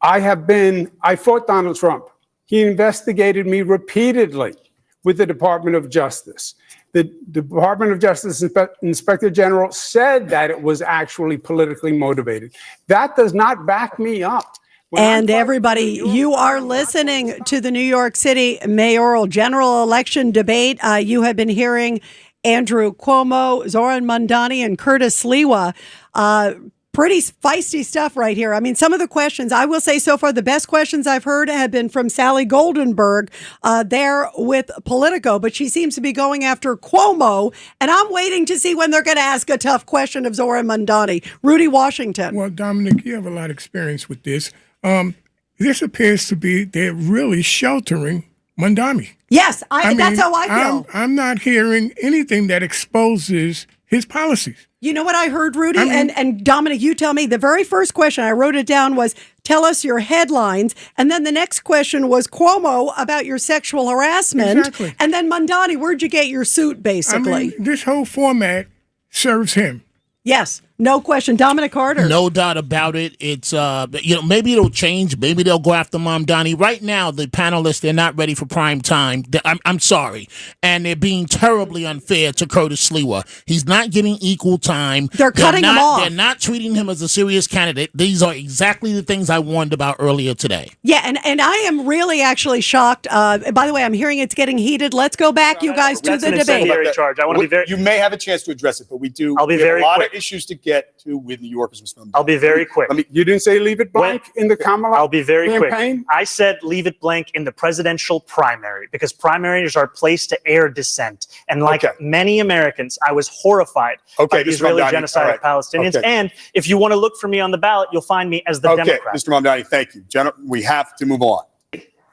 I fought Donald Trump. He investigated me repeatedly with the Department of Justice. The Department of Justice Inspector General said that it was actually politically motivated. That does not back me up. And everybody, you are listening to the New York City mayoral general election debate. You have been hearing Andrew Cuomo, Zoran Mamdani, and Curtis Sliwa. Pretty feisty stuff right here. I mean, some of the questions, I will say so far, the best questions I've heard have been from Sally Goldenberg there with Politico, but she seems to be going after Cuomo, and I'm waiting to see when they're going to ask a tough question of Zoran Mamdani. Rudy Washington. Well, Dominic, you have a lot of experience with this. This appears to be they're really sheltering Mamdani. Yes, that's how I feel. I'm not hearing anything that exposes his policies. You know what I heard, Rudy? And Dominic, you tell me. The very first question, I wrote it down, was tell us your headlines. And then the next question was Cuomo about your sexual harassment. Exactly. And then Mamdani, where'd you get your suit, basically? I mean, this whole format serves him. Yes, no question. Dominic Carter. No doubt about it. It's, maybe it'll change. Maybe they'll go after Mamdani. Right now, the panelists, they're not ready for prime time. I'm sorry. And they're being terribly unfair to Curtis Sliwa. He's not getting equal time. They're cutting him off. They're not treating him as a serious candidate. These are exactly the things I warned about earlier today. Yeah, and I am really actually shocked. By the way, I'm hearing it's getting heated. Let's go back, you guys, to the debate. Charge. I want to be very. You may have a chance to address it, but we do. I'll be very a lot quick. Of issues to get to with New Yorkers, Mr. Mamdani. I'll be very quick. You didn't say leave it blank in the Kamala I'll be very campaign? quick. I said leave it blank in the presidential primary because primaries are a place to air dissent. And like many Americans, I was horrified by the Israeli genocide of Palestinians. Okay. And if you want to look for me on the ballot, you'll find me as the Democrat. Mr. Mamdani, thank you. We have to move on.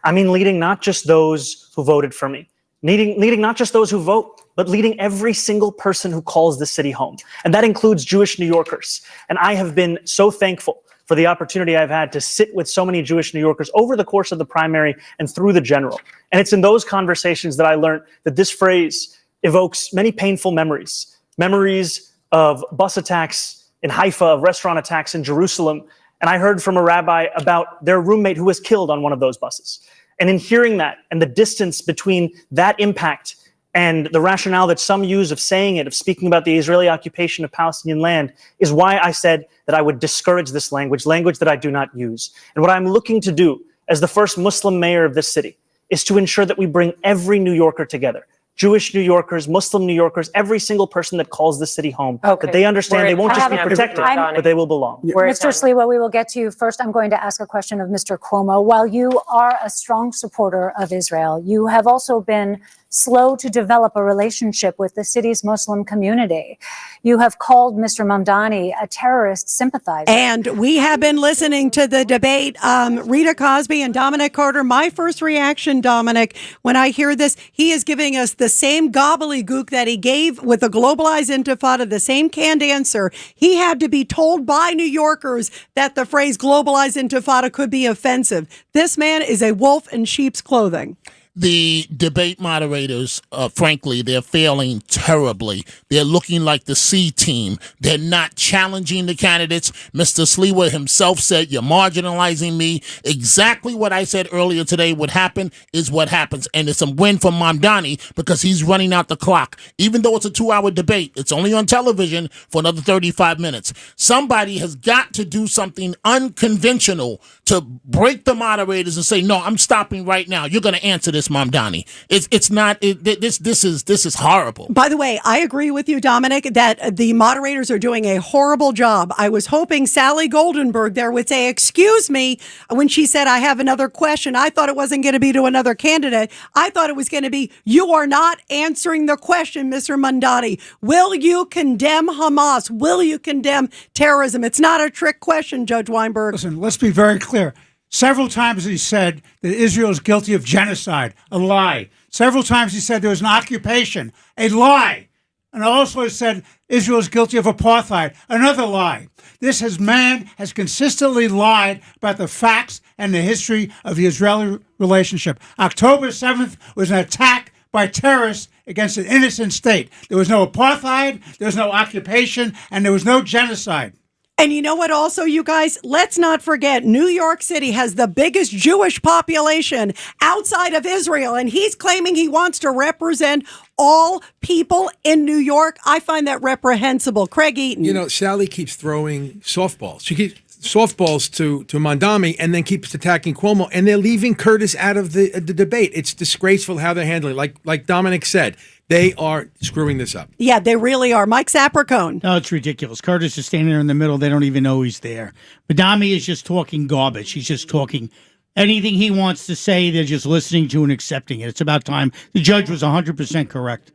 I mean, leading not just those who voted for me, leading not just those who vote, but leading every single person who calls the city home. And that includes Jewish New Yorkers. And I have been so thankful for the opportunity I've had to sit with so many Jewish New Yorkers over the course of the primary and through the general. And it's in those conversations that I learned that this phrase evokes many painful memories. Memories of bus attacks in Haifa, of restaurant attacks in Jerusalem. And I heard from a rabbi about their roommate who was killed on one of those buses. And in hearing that and the distance between that impact and the rationale that some use of saying it, of speaking about the Israeli occupation of Palestinian land, is why I said that I would discourage this language that I do not use. And what I'm looking to do as the first Muslim mayor of this city is to ensure that we bring every New Yorker together. Jewish New Yorkers, Muslim New Yorkers, every single person that calls the city home, that they understand they won't just be protected, but they will belong. Mr. Sliwa, we will get to you first. I'm going to ask a question of Mr. Cuomo. While you are a strong supporter of Israel, you have also been slow to develop a relationship with the city's Muslim community. You have called Mr. Mamdani a terrorist sympathizer. And we have been listening to the debate, Rita Cosby and Dominic Carter. My first reaction, Dominic, when I hear this, he is giving us the same gobbledygook that he gave with the globalized intifada, the same canned answer. He had to be told by New Yorkers that the phrase globalized intifada could be offensive. This man is a wolf in sheep's clothing. The debate moderators, frankly, they're failing terribly. They're looking like the C team. They're not challenging the candidates. Mr. Sliwa himself said, you're marginalizing me. Exactly what I said earlier today would happen is what happens. And it's a win for Mamdani because he's running out the clock. Even though it's a 2-hour debate, it's only on television for another 35 minutes. Somebody has got to do something unconventional to break the moderators and say, no, I'm stopping right now. You're going to answer this, Mamdani. It's not. This is horrible. By the way, I agree with you, Dominic, that the moderators are doing a horrible job. I was hoping Sally Goldenberg there would say, excuse me, when she said, I have another question. I thought it wasn't going to be to another candidate. I thought it was going to be, you are not answering the question, Mr. Mamdani. Will you condemn Hamas? Will you condemn terrorism? It's not a trick question, Judge Weinberg. Listen, let's be very clear. Several times he said that Israel is guilty of genocide, a lie. Several times he said there was an occupation, a lie. And also said Israel is guilty of apartheid, another lie. This man has consistently lied about the facts and the history of the Israeli relationship. October 7th was an attack by terrorists against an innocent state. There was no apartheid, there was no occupation, and there was no genocide. And you know what also, you guys, let's not forget, New York City has the biggest Jewish population outside of Israel, and he's claiming he wants to represent all people in New York. I find that reprehensible. Craig Eaton. You know, Sally keeps throwing softballs. She keeps softballs to Mamdani and then keeps attacking Cuomo, and they're leaving Curtis out of the debate. It's disgraceful how they're handling it. Like Dominic said, they are screwing this up. Yeah, they really are. Mike Sapricone. No, it's ridiculous. Curtis is standing there in the middle. They don't even know he's there. Madami is just talking garbage. He's just talking anything he wants to say. They're just listening to and accepting it. It's about time. The judge was 100% correct.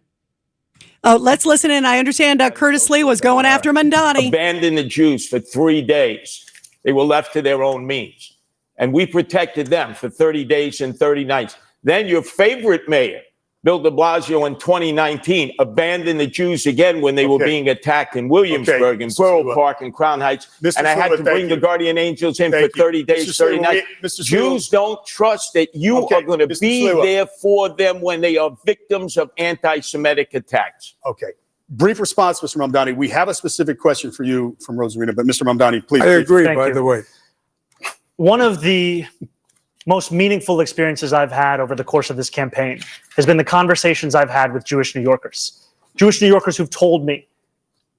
Oh, let's listen in. I understand Curtis Lee was going after Mamdani. Abandoned the Jews for 3 days. They were left to their own means. And we protected them for 30 days and 30 nights. Then your favorite mayor, Bill de Blasio, in 2019, abandoned the Jews again when they were being attacked in Williamsburg, in Borough Park, and Crown Heights. And I had to bring the guardian angels in for 30 days, 30 nights. Jews don't trust that you are going to be there for them when they are victims of anti-Semitic attacks. Okay. Brief response, Mr. Mamdani. We have a specific question for you from Rosarina, but Mr. Mamdani, please. I agree, Thank by you. the way. One of the most meaningful experiences I've had over the course of this campaign has been the conversations I've had with Jewish New Yorkers. Jewish New Yorkers who've told me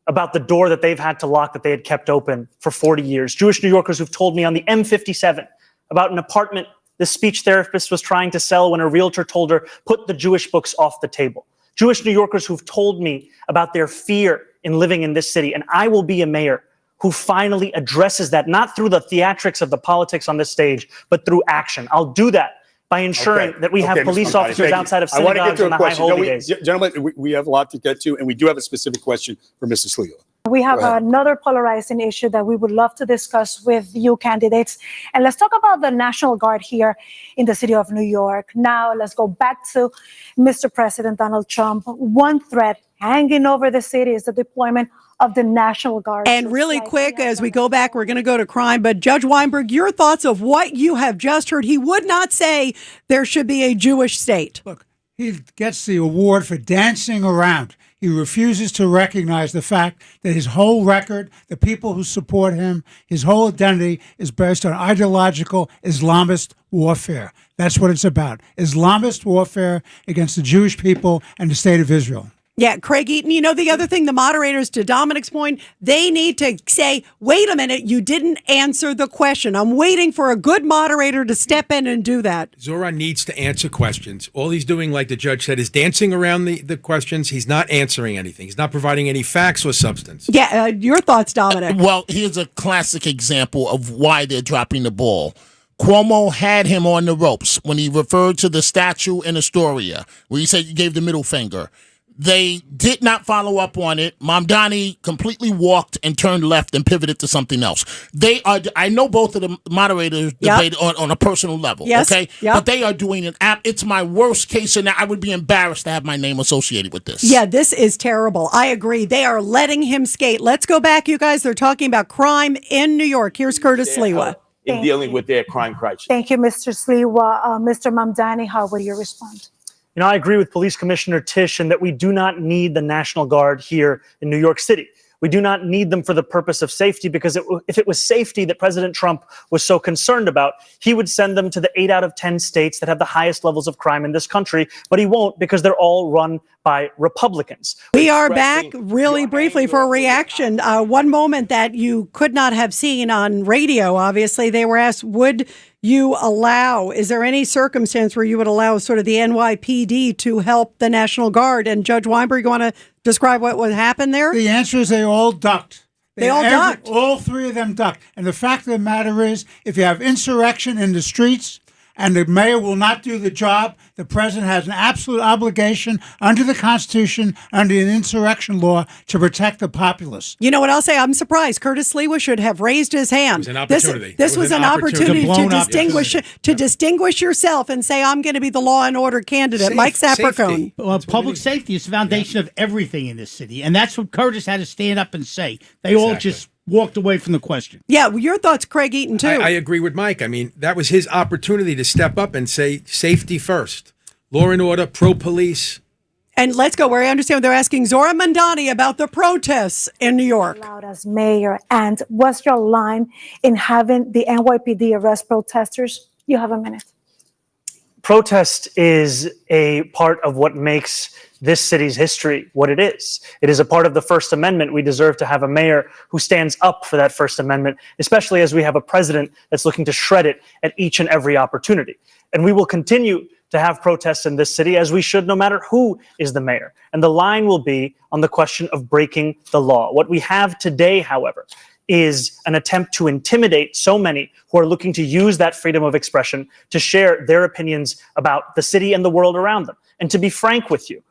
about the door that they've had to lock that they had kept open for 40 years. Jewish New Yorkers who've told me on the M57 about an apartment the speech therapist was trying to sell when a realtor told her, put the Jewish books off the table. Jewish New Yorkers who've told me about their fear in living in this city. And I will be a mayor who finally addresses that, not through the theatrics of the politics on this stage, but through action. I'll do that by ensuring that we have police officers outside of synagogues on the high holy days. Gentlemen, we have a lot to get to, and we do have a specific question for Mr. Sliwa. We have another polarizing issue that we would love to discuss with you candidates. And let's talk about the National Guard here in the city of New York. Now, let's go back to Mr. President Donald Trump. One threat hanging over the city is the deployment of the National Guard. And really quick, as we go back, we're going to go to crime. But Judge Weinberg, your thoughts of what you have just heard. He would not say there should be a Jewish state. Look, he gets the award for dancing around. He refuses to recognize the fact that his whole record, the people who support him, his whole identity is based on ideological Islamist warfare. That's what it's about. Islamist warfare against the Jewish people and the state of Israel. Yeah, Craig Eaton, you know, the other thing, the moderators, to Dominic's point, they need to say, wait a minute, you didn't answer the question. I'm waiting for a good moderator to step in and do that. Zoran needs to answer questions. All he's doing, like the judge said, is dancing around the questions. He's not answering anything. He's not providing any facts or substance. Yeah, your thoughts, Dominic. Well, here's a classic example of why they're dropping the ball. Cuomo had him on the ropes when he referred to the statue in Astoria, where he said you gave the middle finger. They did not follow up on it. Mamdani completely walked and turned left and pivoted to something else. They are. I know both of the moderators debated on a personal level. Yes. Okay, but they are doing an app. It's my worst case, and I would be embarrassed to have my name associated with this. Yeah, this is terrible. I agree. They are letting him skate. Let's go back, you guys. They're talking about crime in New York. Here's Curtis Sliwa. In dealing with their crime crisis. Thank you, Mr. Sliwa. Mr. Mamdani, how will you respond? You know, I agree with Police Commissioner Tish in that we do not need the National Guard here in New York City. We do not need them for the purpose of safety, because if it was safety that President Trump was so concerned about, he would send them to the 8 out of 10 states that have the highest levels of crime in this country, but he won't, because they're all run by Republicans. We are back really briefly for a reaction. One moment that you could not have seen on radio, obviously, they were asked, would you allow, is there any circumstance where you would allow sort of the NYPD to help the National Guard? And Judge Weinberg, you want to describe what would happen there? The answer is they all ducked. They all ducked. All three of them ducked. And the fact of the matter is, if you have insurrection in the streets and the mayor will not do the job, the president has an absolute obligation under the Constitution, under an insurrection law, to protect the populace. You know what I'll say? I'm surprised. Curtis Sliwa should have raised his hand. It was an opportunity. This was an opportunity to distinguish yourself and say, I'm going to be the law and order candidate. Mike Sapricone. Well, public safety is the foundation of everything in this city. And that's what Curtis had to stand up and say. They all just walked away from the question. Yeah, well, your thoughts, Craig Eaton, too. I agree with Mike. I mean, that was his opportunity to step up and say safety first. Law and order, pro-police. And let's go where I understand they're asking Zora Mamdani about the protests in New York. Allowed as mayor, and what's your line in having the NYPD arrest protesters? You have a minute. Protest is a part of what makes this city's history what it is. It is a part of the First Amendment. We deserve to have a mayor who stands up for that First Amendment, especially as we have a president that's looking to shred it at each and every opportunity. And we will continue to have protests in this city, as we should, no matter who is the mayor. And the line will be on the question of breaking the law. What we have today, however, is an attempt to intimidate so many who are looking to use that freedom of expression to share their opinions about the city and the world around them. And to be frank with you,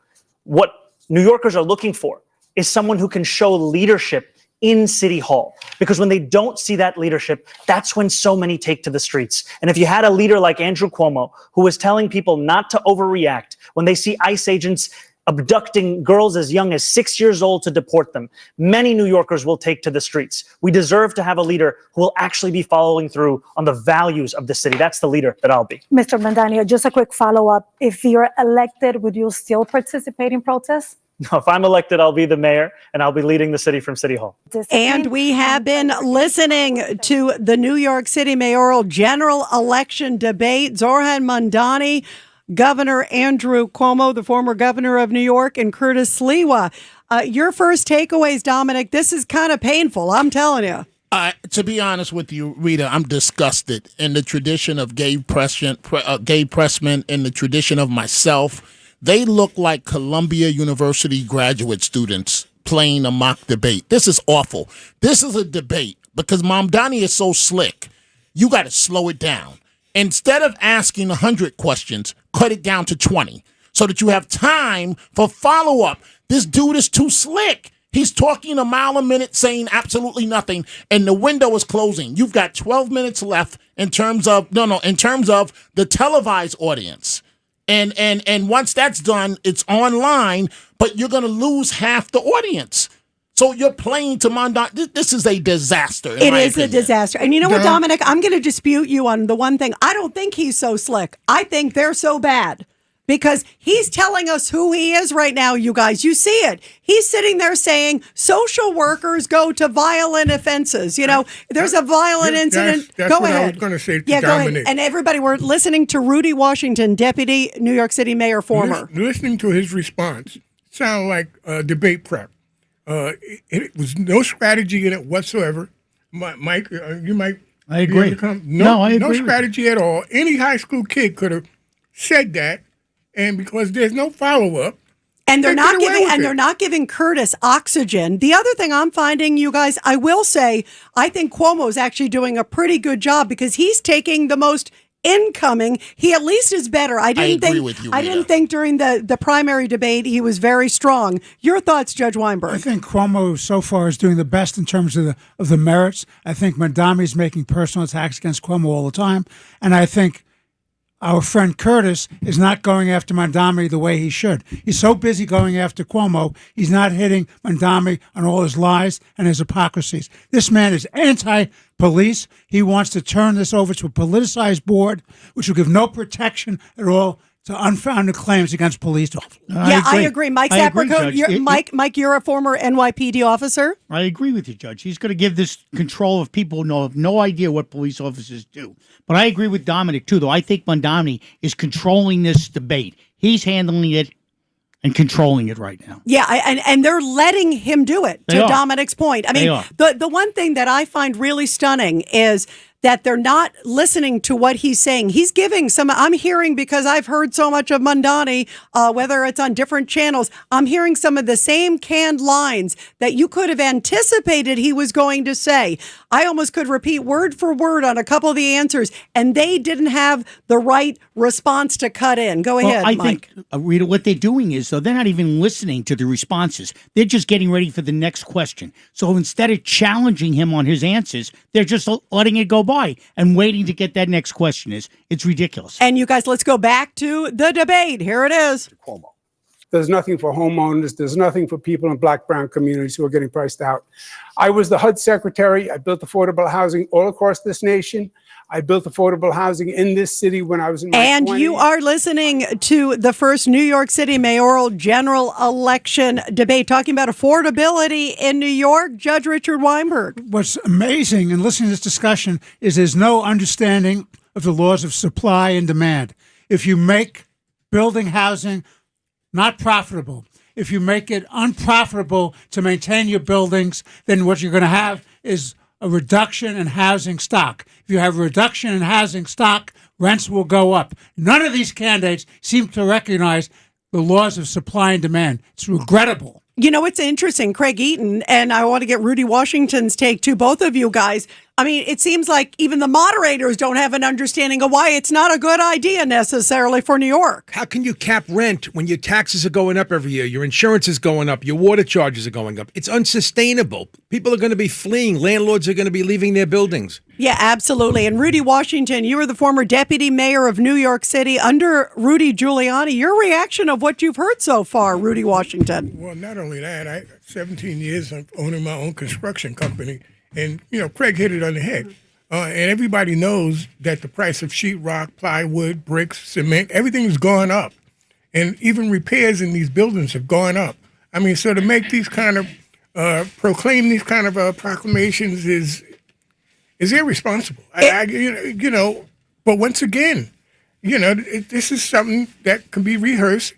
what New Yorkers are looking for is someone who can show leadership in City Hall. Because when they don't see that leadership, that's when so many take to the streets. And if you had a leader like Andrew Cuomo, who was telling people not to overreact when they see ICE agents abducting girls as young as 6 years old to deport them, many New Yorkers will take to the streets. We deserve to have a leader who will actually be following through on the values of the city. That's the leader that I'll be. Mr. Mamdani, just a quick follow-up. If you're elected, would you still participate in protests? No, if I'm elected, I'll be the mayor and I'll be leading the city from City Hall. And we have been listening to the New York City mayoral general election debate. Zoran Mamdani, Governor Andrew Cuomo, the former governor of New York, and Curtis Sliwa. Your first takeaways, Dominic, this is kind of painful, I'm telling you. To be honest with you, Rita, I'm disgusted. In the tradition of gay pressmen, in the tradition of myself, they look like Columbia University graduate students playing a mock debate. This is awful. This is a debate because Mamdani is so slick. You got to slow it down. Instead of asking 100 questions, cut it down to 20 so that you have time for follow-up. This dude is too slick. He's talking a mile a minute, saying absolutely nothing, and the window is closing. You've got 12 minutes left in terms of the televised audience. And once that's done, it's online, but you're going to lose half the audience. So you're playing to Mamdani. This is a disaster. It is a disaster. And you know what, Dominic? I'm going to dispute you on the one thing. I don't think he's so slick. I think they're so bad because he's telling us who he is right now, you guys. You see it. He's sitting there saying social workers go to violent offenses. You know, there's a violent incident. That's go what ahead. I was going to say to Go Dominic. ahead. And everybody, we're listening to Rudy Washington, Deputy New York City Mayor, former. Listening to his response sounded like debate prep. It was no strategy in it whatsoever. Mike, you might. I agree. No, I agree. No strategy at all. Any high school kid could have said that, and because there's no follow up, and they're not giving Curtis oxygen. The other thing I'm finding, you guys, I will say, I think Cuomo's actually doing a pretty good job because he's taking the most incoming. He at least is better. I didn't think during the primary debate he was very strong. Your thoughts, Judge Weinberg? I think Cuomo so far is doing the best in terms of the merits. I think Mamdani is making personal attacks against Cuomo all the time, and I think our friend Curtis is not going after Mamdani the way he should. He's so busy going after Cuomo, he's not hitting Mamdani on all his lies and his hypocrisies. This man is anti-police. He wants to turn this over to a politicized board, which will give no protection at all to unfounded claims against police. I agree. Mike Zapprico, Mike, you're a former NYPD officer. I agree with you, Judge. He's going to give this control of people who have no idea what police officers do. But I agree with Dominic, too, though. I think Mamdani is controlling this debate. He's handling it and controlling it right now. Yeah, and they're letting him do it, to Dominic's point. I mean, the one thing that I find really stunning is that they're not listening to what he's saying. He's giving I'm hearing, because I've heard so much of Mamdani, whether it's on different channels, I'm hearing some of the same canned lines that you could have anticipated he was going to say. I almost could repeat word for word on a couple of the answers, and they didn't have the right response to cut in. Go ahead, I Mike. think, Rita, what they're doing is, though, they're not even listening to the responses. They're just getting ready for the next question. So instead of challenging him on his answers, they're just letting it go by and waiting to get that next question. It's ridiculous. And you guys, let's go back to the debate. Here it is. Cuomo. There's nothing for homeowners. There's nothing for people in Black, brown communities who are getting priced out. I was the HUD secretary. I built affordable housing all across this nation. I built affordable housing in this city when I was in my And 20s. you are listening to the first New York City mayoral general election debate, talking about affordability in New York. Judge Richard Weinberg. What's amazing in listening to this discussion is there's no understanding of the laws of supply and demand. If you make building housing not profitable, if you make it unprofitable to maintain your buildings, then what you're going to have is a reduction in housing stock. If you have a reduction in housing stock, rents will go up. None of these candidates seem to recognize the laws of supply and demand. It's regrettable. You know, it's interesting, Craig Eaton, and I want to get Rudy Washington's take too, both of you guys. I mean, it seems like even the moderators don't have an understanding of why it's not a good idea necessarily for New York. How can you cap rent when your taxes are going up every year, your insurance is going up, your water charges are going up? It's unsustainable. People are going to be fleeing. Landlords are going to be leaving their buildings. Yeah, absolutely. And Rudy Washington, you were the former deputy mayor of New York City under Rudy Giuliani. Your reaction of what you've heard so far, Rudy Washington? Well, not only that, I 17 years of owning my own construction company. And, Craig hit it on the head. And everybody knows that the price of sheetrock, plywood, bricks, cement, everything's gone up. And even repairs in these buildings have gone up. I mean, so to make these kind of, proclaim these kind of proclamations is irresponsible. But once again, this is something that can be rehearsed,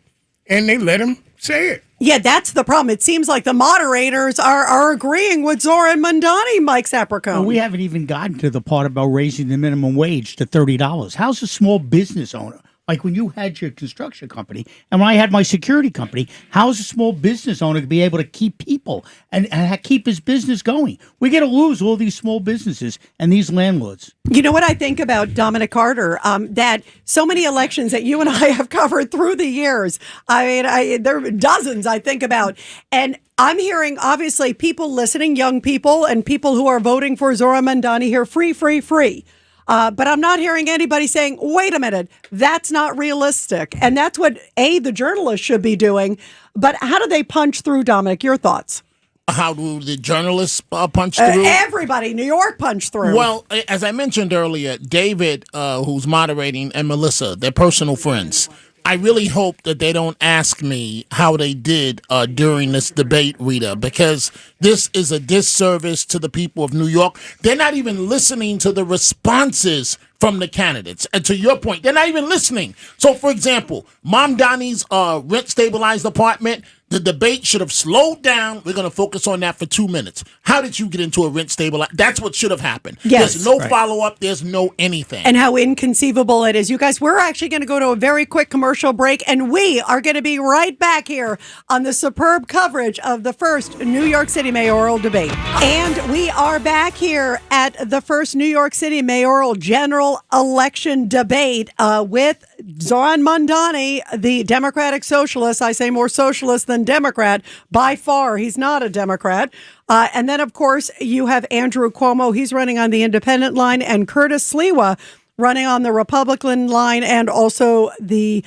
and they let him say it. Yeah, that's the problem. It seems like the moderators are agreeing with Zoran Mamdani, Mike Sapricone. Well, we haven't even gotten to the part about raising the minimum wage to $30. How's a small business owner? Like when you had your construction company and when I had my security company, how is a small business owner to be able to keep people and keep his business going? We got to lose all these small businesses and these landlords. You know what I think about Dominic Carter? That so many elections that you and I have covered through the years. I mean, there are dozens I think about. And I'm hearing, obviously, people listening, young people and people who are voting for Zoran Mamdani here, free, free, free. But I'm not hearing anybody saying, wait a minute, that's not realistic. And that's what, the journalists should be doing. But how do they punch through, Dominic? Your thoughts? How do the journalists punch through? Everybody, New York punch through. Well, as I mentioned earlier, David, who's moderating, and Melissa, they're personal friends. I really hope that they don't ask me how they did during this debate, Rita, because this is a disservice to the people of New York. They're not even listening to the responses from the candidates. And to your point, they're not even listening. So, for example, Mamdani's rent-stabilized apartment, the debate should have slowed down. We're going to focus on that for 2 minutes. How did you get into a rent-stabilized? That's what should have happened. Yes, there's no right. follow-up. There's no anything. And how inconceivable it is. You guys, we're actually going to go to a very quick commercial break, and we are going to be right back here on the superb coverage of the first New York City mayoral debate. And we are back here at the first New York City mayoral general election debate with Zoran Mamdani, the Democratic Socialist. I say more socialist than Democrat. By far, he's not a Democrat. And then, of course, you have Andrew Cuomo. He's running on the independent line, and Curtis Sliwa running on the Republican line, and also the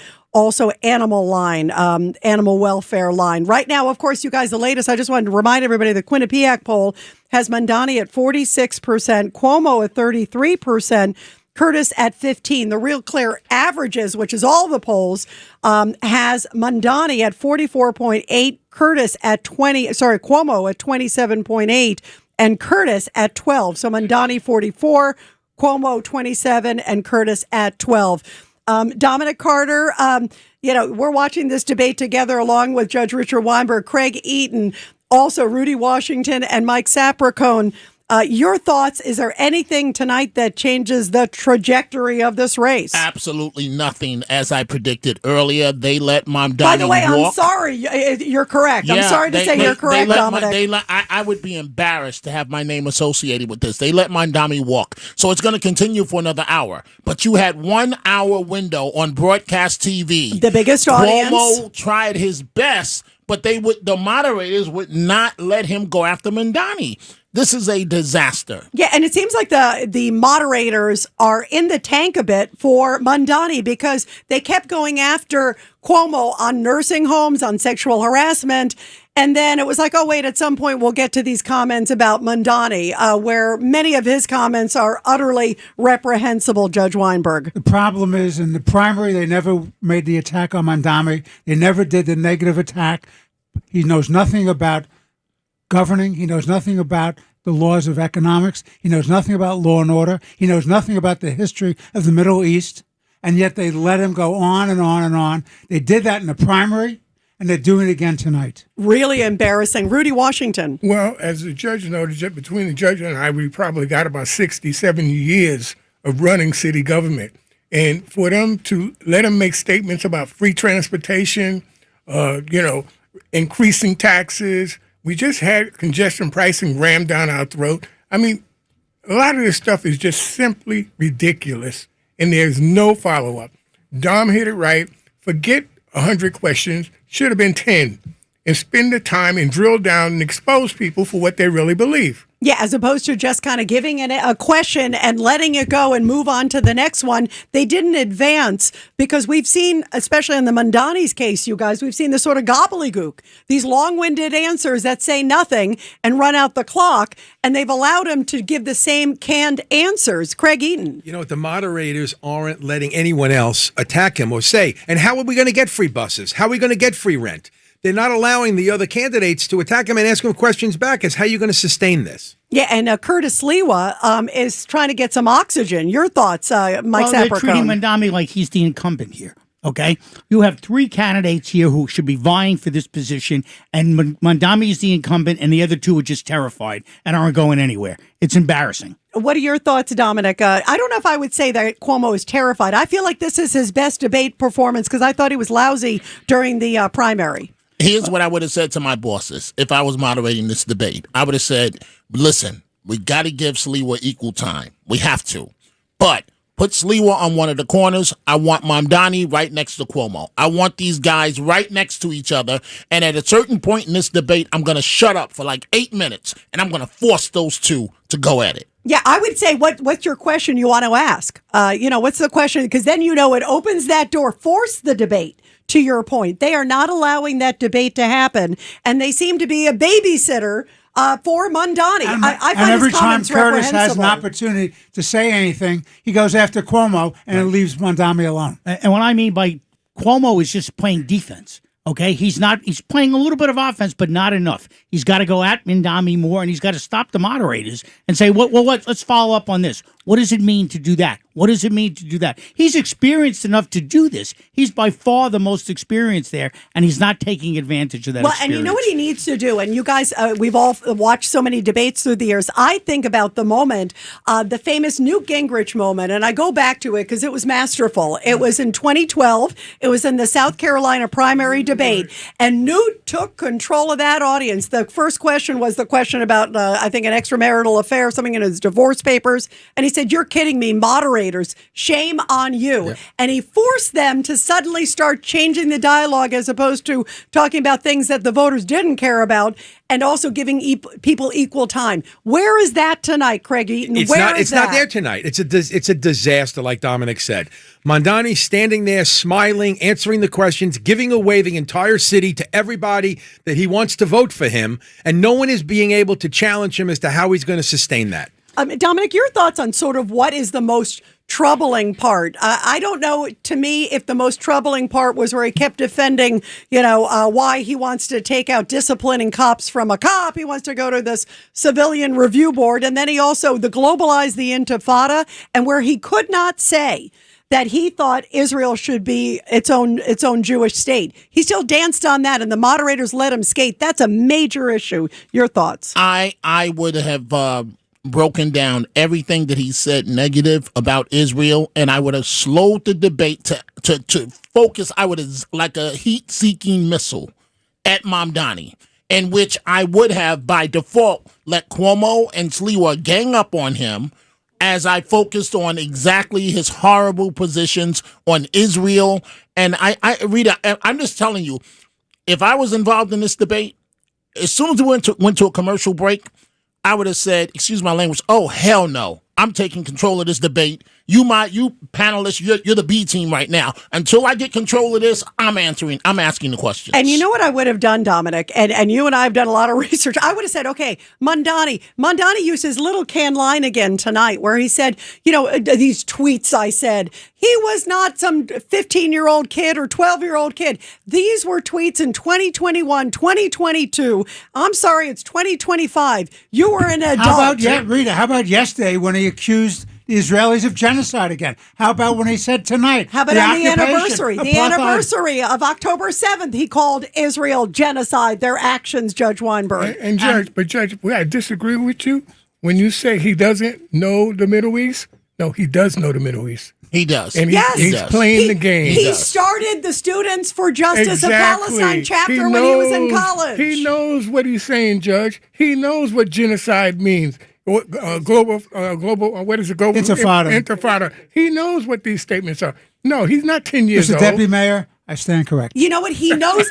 animal line, animal welfare line. Right now, of course, you guys, the latest, I just wanted to remind everybody, the Quinnipiac poll has Mamdani at 46%, Cuomo at 33%, Curtis at 15. The Real Clear Averages, which is all the polls, has Mamdani at 44.8, Curtis at Cuomo at 27.8, and Curtis at 12. So Mamdani 44, Cuomo 27, and Curtis at 12. Dominic Carter, we're watching this debate together along with Judge Richard Weinberg, Craig Eaton, also Rudy Washington, and Mike Sapricone. Your thoughts, is there anything tonight that changes the trajectory of this race? Absolutely nothing. As I predicted earlier, they let Mamdani By the way, walk. I'm sorry. You're correct. I'm sorry to say you're correct, Dominic. I would be embarrassed to have my name associated with this. They let Mamdani walk. So it's going to continue for another hour. But you had 1 hour window on broadcast TV. The biggest audience. Cuomo tried his best, but the moderators would not let him go after Mamdani. This is a disaster. Yeah, and it seems like the moderators are in the tank a bit for Mamdani because they kept going after Cuomo on nursing homes, on sexual harassment, And then it was like, oh, wait, at some point we'll get to these comments about Mamdani, where many of his comments are utterly reprehensible, Judge Weinberg. The problem is, in the primary, they never made the attack on Mamdani. They never did the negative attack. He knows nothing about governing. He knows nothing about the laws of economics. He knows nothing about law and order. He knows nothing about the history of the Middle East. And yet they let him go on and on and on. They did that in the primary, and they're doing it again tonight. Really embarrassing. Rudy Washington. Well, as the judge noted, between the judge and I, we probably got about 60, 70 years of running city government. And for them to let them make statements about free transportation, increasing taxes, we just had congestion pricing rammed down our throat. I mean, a lot of this stuff is just simply ridiculous, and there's no follow-up. Dom hit it right. Forget 100 questions. Should have been 10. And spend the time and drill down and expose people for what they really believe. Yeah, as opposed to just kind of giving it a question and letting it go and move on to the next one. They didn't advance because we've seen, especially in the Mamdani's case, you guys, we've seen this sort of gobbledygook, these long-winded answers that say nothing and run out the clock, and they've allowed him to give the same canned answers. Craig Eaton. You know what? The moderators aren't letting anyone else attack him or say, and how are we going to get free buses? How are we going to get free rent? They're not allowing the other candidates to attack him and ask him questions back. How are you going to sustain this? Yeah, and Curtis Sliwa is trying to get some oxygen. Your thoughts, Mike Well, they're treating Sapercone? Mamdani like he's the incumbent here. Okay, you have three candidates here who should be vying for this position, and Mamdani is the incumbent, and the other two are just terrified and aren't going anywhere. It's embarrassing. What are your thoughts, Dominic? I don't know if I would say that Cuomo is terrified. I feel like this is his best debate performance because I thought he was lousy during the primary. Here's what I would have said to my bosses if I was moderating this debate. I would have said, listen, we got to give Sliwa equal time. We have to. But put Sliwa on one of the corners. I want Mamdani right next to Cuomo. I want these guys right next to each other. And at a certain point in this debate, I'm going to shut up for like 8 minutes, and I'm going to force those two to go at it. Yeah, I would say what's your question you want to ask? What's the question? Because then, it opens that door. Force the debate. To your point, they are not allowing that debate to happen, and they seem to be a babysitter for Mamdani. I find every his time comments Curtis has an reprehensible. opportunity to say anything, he goes after Cuomo and it leaves Mamdani alone. And what I mean by Cuomo is just playing defense. Okay, he's playing a little bit of offense, but not enough. He's got to go at Mamdani more, and he's got to stop the moderators and say, let's follow up on this. What does it mean to do that? What does it mean to do that? He's experienced enough to do this. He's by far the most experienced there, and he's not taking advantage of that experience. And you know what he needs to do? And you guys, we've all watched so many debates through the years. I think about the moment, the famous Newt Gingrich moment, and I go back to it because it was masterful. It was in 2012. It was in the South Carolina primary debate, and Newt took control of that audience. The first question was the question about, I think, an extramarital affair, something in his divorce papers, and he said, "You're kidding me, moderators, shame on you." Yep. And he forced them to suddenly start changing the dialogue as opposed to talking about things that the voters didn't care about, and also giving people equal time. Where is that tonight, Craig Eaton? It's not there tonight. It's a disaster, like Dominic said. Mamdani standing there, smiling, answering the questions, giving away the entire city to everybody that he wants to vote for him, and no one is being able to challenge him as to how he's going to sustain that. Dominic, your thoughts on sort of what is the most troubling part? I don't know, to me, if the most troubling part was where he kept defending, why he wants to take out disciplining cops from a cop. He wants to go to this civilian review board. And then he also globalized the Intifada, and where he could not say that he thought Israel should be its own Jewish state. He still danced on that, and the moderators let him skate. That's a major issue. Your thoughts? I would have broken down everything that he said negative about Israel, and I would have slowed the debate to focus. I would have, like a heat-seeking missile, at Mamdani, in which I would have, by default, let Cuomo and Sliwa gang up on him as I focused on exactly his horrible positions on Israel. And Rita, I'm just telling you, if I was involved in this debate, as soon as we went to a commercial break, I would have said, excuse my language, oh, hell no. I'm taking control of this debate, You panelists, you're the B team right now. Until I get control of this, I'm asking the questions. And you know what I would have done, Dominic? And you and I have done a lot of research. I would have said, okay, Mamdani used his little can line again tonight where he said, these tweets I said, he was not some 15-year-old kid or 12-year-old kid. These were tweets in 2021, 2022. I'm sorry, it's 2025. You were an adult. Rita, how about yesterday when he accused the Israelis of genocide again? How about when he said tonight? How about on the anniversary? The anniversary of October 7th, he called Israel genocide, their actions, Judge Weinberg. And Judge, I disagree with you. When you say he doesn't know the Middle East, no, he does know the Middle East. He does. And he's playing the game. He started the Students for Justice of Palestine chapter when he was in college. He knows what he's saying, Judge. He knows what genocide means. Global, what is it? Global Intifada. He knows what these statements are. No, he's not 10 years old. Mr. Deputy Mayor, I stand correct. You know what? He knows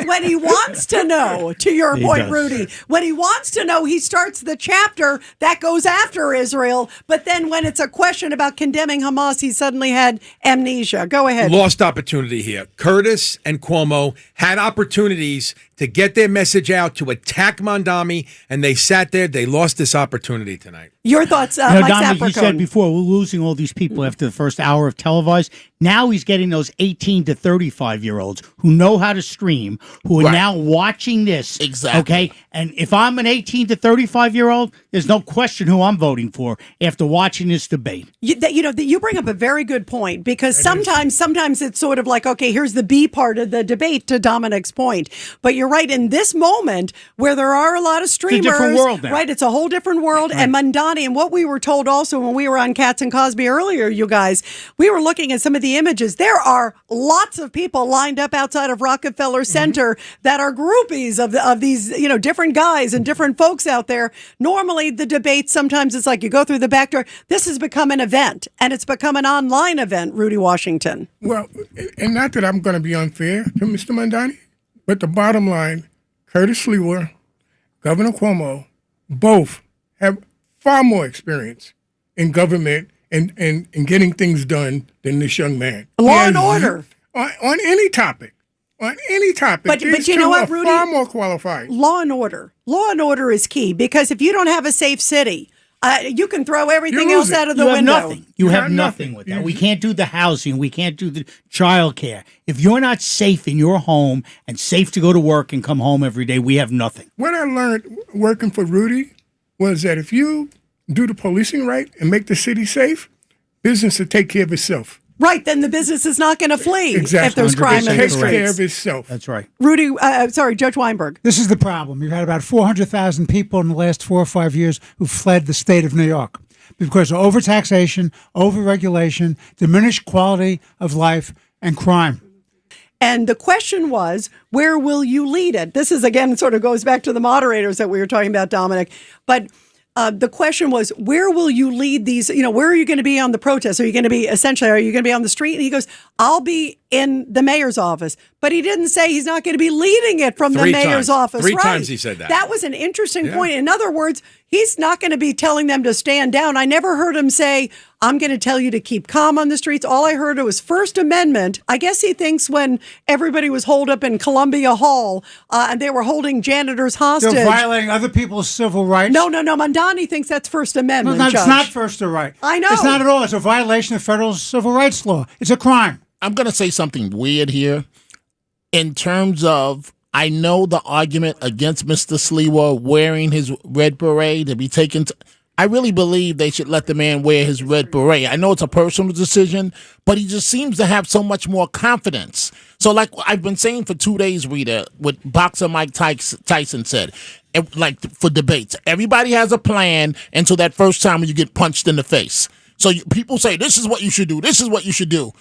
when he wants to know, to your point, Rudy. When he wants to know, he starts the chapter that goes after Israel. But then when it's a question about condemning Hamas, he suddenly had amnesia. Go ahead. Lost opportunity here. Curtis and Cuomo had opportunities to get their message out, to attack Mamdani, and they sat there. They lost this opportunity tonight. Your thoughts, Mike Dominic, you Sapercone? said before, we're losing all these people after the first hour of televised. Now he's getting those 18 to 35-year-olds who know how to stream, who are now watching this. Exactly. Okay? And if I'm an 18 to 35-year-old, there's no question who I'm voting for after watching this debate. You bring up a very good point, because sometimes it's sort of like, okay, here's the B part of the debate, to Dominic's point. But you're right, in this moment where there are a lot of streamers, it's a different world now. Right? It's a whole different world. Right. And Mamdani, and what we were told also when we were on Katz and Cosby earlier, you guys, we were looking at some of the images. There are lots of people lined up outside of Rockefeller Center that are groupies of these, different guys and different folks out there. Normally, the debate, sometimes it's like you go through the back door. This has become an event, and it's become an online event, Rudy Washington. Well, and not that I'm going to be unfair to Mr. Mamdani, but the bottom line, Curtis Sliwa, Governor Cuomo, both have far more experience in government and getting things done than this young man. Law and order. On any topic. On any topic. But you know what, Rudy? Far more qualified. Law and order. Law and order is key, because if you don't have a safe city, you can throw everything else out of the window. You have nothing with that. We can't do the housing. We can't do the child care. If you're not safe in your home and safe to go to work and come home every day, we have nothing. What I learned working for Rudy was that if you do the policing right and make the city safe, business will take care of itself. Right, then the business is not going to flee if Exactly. there's crime in the Takes care streets. of itself. That's right. Rudy, Judge Weinberg. This is the problem. You've had about 400,000 people in the last 4 or 5 years who fled the state of New York because of overtaxation, overregulation, diminished quality of life, and crime. And the question was, where will you lead it? This is, again, sort of goes back to the moderators that we were talking about, Dominic. But the question was, where will you lead these? Where are you going to be on the protest? Are you going to be on the street? And he goes, I'll be in the mayor's office. But he didn't say he's not going to be leading it from the mayor's office. Three times he said that. That was an interesting point. In other words, he's not going to be telling them to stand down. I never heard him say, I'm going to tell you to keep calm on the streets. All I heard was First Amendment. I guess he thinks when everybody was holed up in Columbia Hall and they were holding janitors hostage. They're violating other people's civil rights. No. Mamdani thinks that's First Amendment. No, it's Judge. not First Amendment. I know. It's not at all. It's a violation of federal civil rights law. It's a crime. I'm going to say something weird here. In terms of, I know the argument against Mr. Sliwa wearing his red beret to be taken to, I really believe they should let the man wear his red beret. I know it's a personal decision, but he just seems to have so much more confidence. So like I've been saying for 2 days, Rita, what boxer Mike Tyson said, like for debates, everybody has a plan until that first time when you get punched in the face. So people say, this is what you should do. This is what you should do.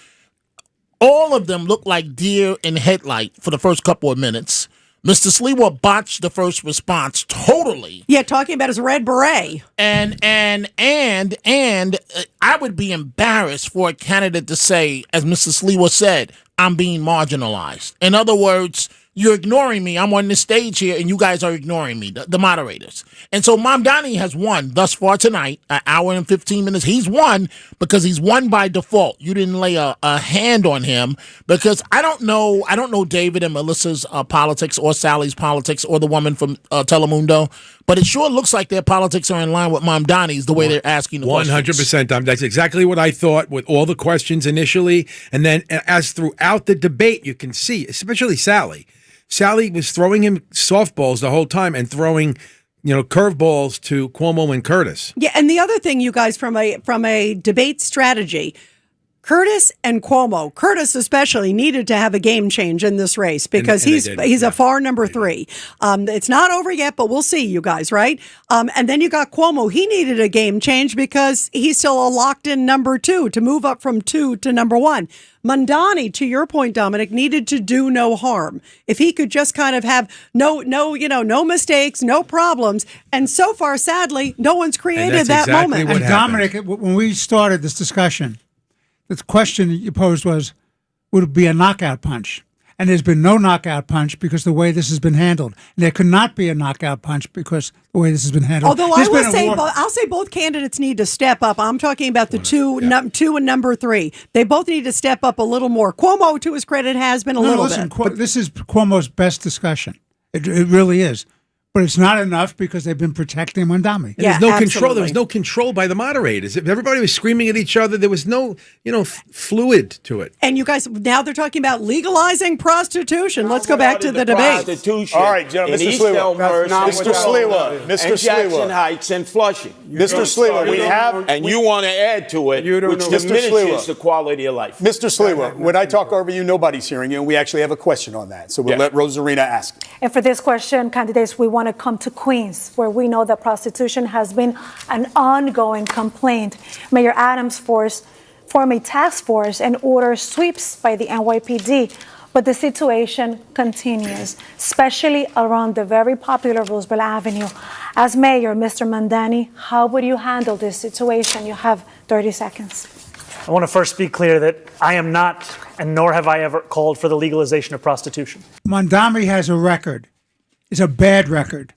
All of them look like deer in headlight for the first couple of minutes. Mr. Sliwa botched the first response totally. Yeah, talking about his red beret. And I would be embarrassed for a candidate to say, as Mr. Sliwa said, I'm being marginalized. In other words, You're ignoring me. I'm on the stage here, and you guys are ignoring me, the moderators. And so Mamdani has won thus far tonight, an hour and 15 minutes. He's won because he's won by default. You didn't lay a hand on him because I don't know David and Melissa's politics or Sally's politics or the woman from Telemundo, but it sure looks like their politics are in line with Mamdani's the way they're asking the questions. 100%. That's exactly what I thought with all the questions initially. And then as throughout the debate, you can see, especially Sally. Sally was throwing him softballs the whole time and throwing, curveballs to Cuomo and Curtis. Yeah, and the other thing, you guys, from a debate strategy, Curtis and Cuomo, Curtis especially, needed to have a game change in this race because he's a far number 3. It's not over yet, but we'll see, you guys, right? And then you got Cuomo. He needed a game change because he's still a locked-in number 2 to move up from 2 to number 1. Mamdani, to your point, Dominic, needed to do no harm. If he could just kind of have no mistakes, no problems. And so far, sadly, no one's created that moment. And Dominic, when we started this discussion, the question you posed was, would it be a knockout punch? And there's been no knockout punch because the way this has been handled. And there could not be a knockout punch because the way this has been handled. Although I'll say both candidates need to step up. I'm talking about the two and number 3. They both need to step up a little more. Cuomo, to his credit, has been a little bit. But this is Cuomo's best discussion. It really is. But it's not enough because they've been protecting Mamdani. There's no control. There was no control by the moderators. Everybody was screaming at each other. There was no, fluid to it. And you guys, now they're talking about legalizing prostitution. Let's go back to the debate. All right, gentlemen, Mr. Sliwa. And Jackson Heights and Flushing. Mr. Sliwa, we have... And you want to add to it, which diminishes the quality of life. Mr. Sliwa, when I talk over you, nobody's hearing you, and we actually have a question on that. So we'll let Rosarina ask. And for this question, candidates, we want to come to Queens, where we know that prostitution has been an ongoing complaint. Mayor Adams formed a task force and ordered sweeps by the NYPD, but the situation continues, especially around the very popular Roosevelt Avenue. As mayor, Mr. Mamdani, how would you handle this situation? You have 30 seconds. I want to first be clear that I am not, and nor have I ever called for the legalization of prostitution. Mamdani has a record. It's a bad record.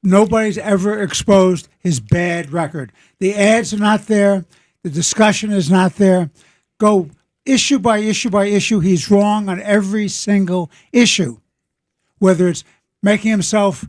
Nobody's ever exposed his bad record. The ads are not there. The discussion is not there. Go issue by issue by issue. He's wrong on every single issue, whether it's making himself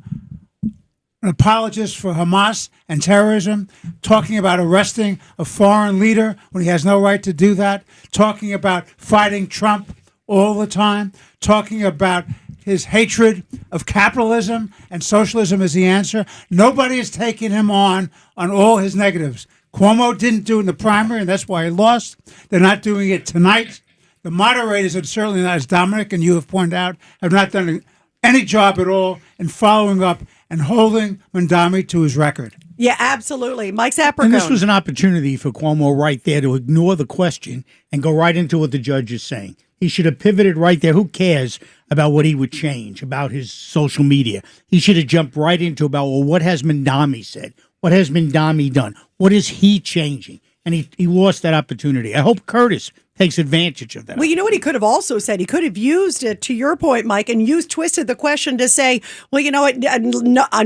an apologist for Hamas and terrorism, talking about arresting a foreign leader when he has no right to do that, talking about fighting Trump all the time, talking about his hatred of capitalism and socialism as the answer. Nobody is taking him on all his negatives. Cuomo didn't do it in the primary, and that's why he lost. They're not doing it tonight. The moderators, and certainly not, as Dominic and you have pointed out, have not done any job at all in following up and holding Mamdani to his record. Yeah, absolutely. Mike Sapercone. And this was an opportunity for Cuomo right there to ignore the question and go right into what the judge is saying. He should have pivoted right there. Who cares about what he would change, about his social media? He should have jumped right into about, well, what has Mamdani said? What has Mamdani done? What is he changing? And he lost that opportunity. I hope Curtis takes advantage of that. Well, you know what he could have also said? He could have used it, to your point, Mike, and twisted the question to say, well, you know what,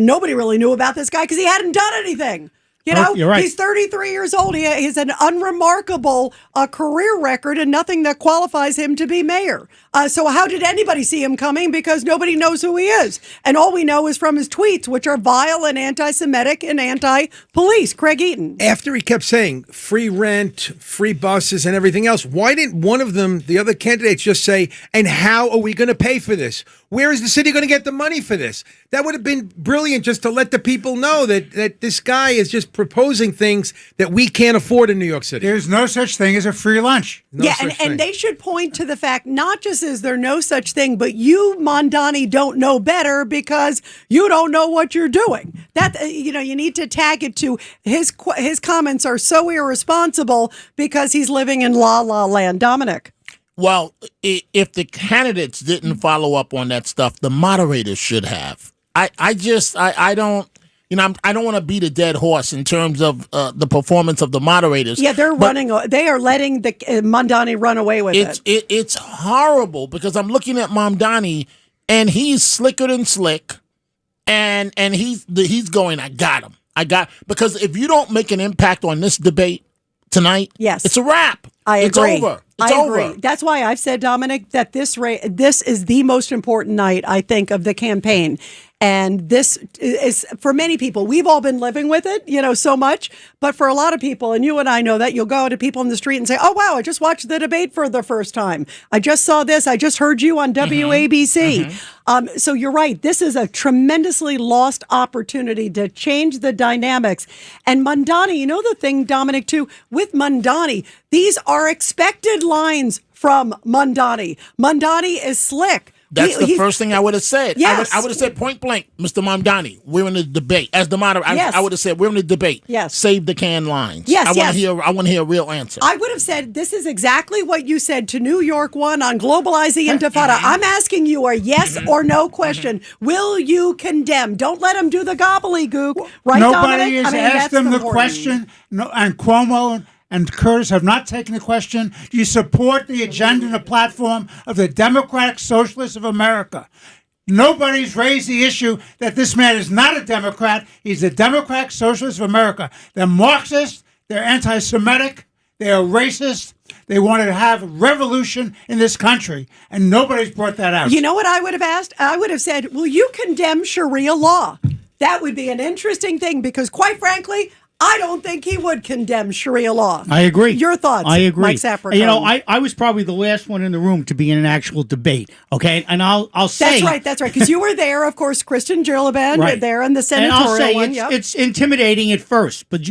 nobody really knew about this guy because he hadn't done anything. You know, you're right. He's 33 years old. He has an unremarkable career record and nothing that qualifies him to be mayor. So how did anybody see him coming? Because nobody knows who he is. And all we know is from his tweets, which are vile and anti-Semitic and anti-police. Craig Eaton. After he kept saying free rent, free buses, and everything else, why didn't one of them, the other candidates, just say, and how are we going to pay for this? Where is the city going to get the money for this? That would have been brilliant, just to let the people know that this guy is just proposing things that we can't afford in New York City. There's no such thing as a free lunch. And they should point to the fact, not just is there no such thing, but you, Mamdani, don't know better because you don't know what you're doing. That, you need to tag it to his comments are so irresponsible because he's living in la la land. Dominic. Well, if the candidates didn't follow up on that stuff, the moderators should have. I don't want to beat a dead horse in terms of the performance of the moderators. Yeah, they are letting the Mamdani run away with it. It's horrible because I'm looking at Mamdani and he's slicker than slick, and he's going, I got him. Because if you don't make an impact on this debate tonight, yes, it's a wrap. I agree. It's over. I agree. That's why I've said, Dominic, that this is the most important night, I think, of the campaign. And this is, for many people, we've all been living with it, so much. But for a lot of people, and you and I know that, you'll go to people in the street and say, oh, wow, I just watched the debate for the first time. I just saw this. I just heard you on WABC. So you're right. This is a tremendously lost opportunity to change the dynamics. And Mamdani, the thing, Dominic, too, with Mamdani, these are expected lines from Mamdani. Mamdani is slick. That's the first thing I would have said. Yes. I would have said point blank, Mr. Mamdani, we're in the debate. As the moderator, Yes. I would have said, we're in the debate. Yes. Save the canned lines. Yes, I want yes. to hear a real answer. I would have said, this is exactly what you said to New York One on globalizing intifada. I'm asking you a yes or no question. Will you condemn? Don't let him do the gobbledygook. Right, Nobody Dominic? has asked them the question, and Cuomo and Curtis have not taken the question. Do you support the agenda and the platform of the Democratic Socialists of America? Nobody's raised the issue that this man is not a Democrat. He's the Democratic Socialists of America. They're Marxist. They're anti-Semitic. They are racist. They wanted to have revolution in this country, and nobody's brought that out. You know what I would have asked? I would have said, will you condemn Sharia law? That would be an interesting thing, because quite frankly, I don't think he would condemn Sharia law. I agree. Your thoughts? I agree. Mike Saperco. I was probably the last one in the room to be in an actual debate. Okay, and I'll say That's right. Because you were there, of course, Kristen Gillibrand, there in the and senatorial I'll say one. it's intimidating at first, but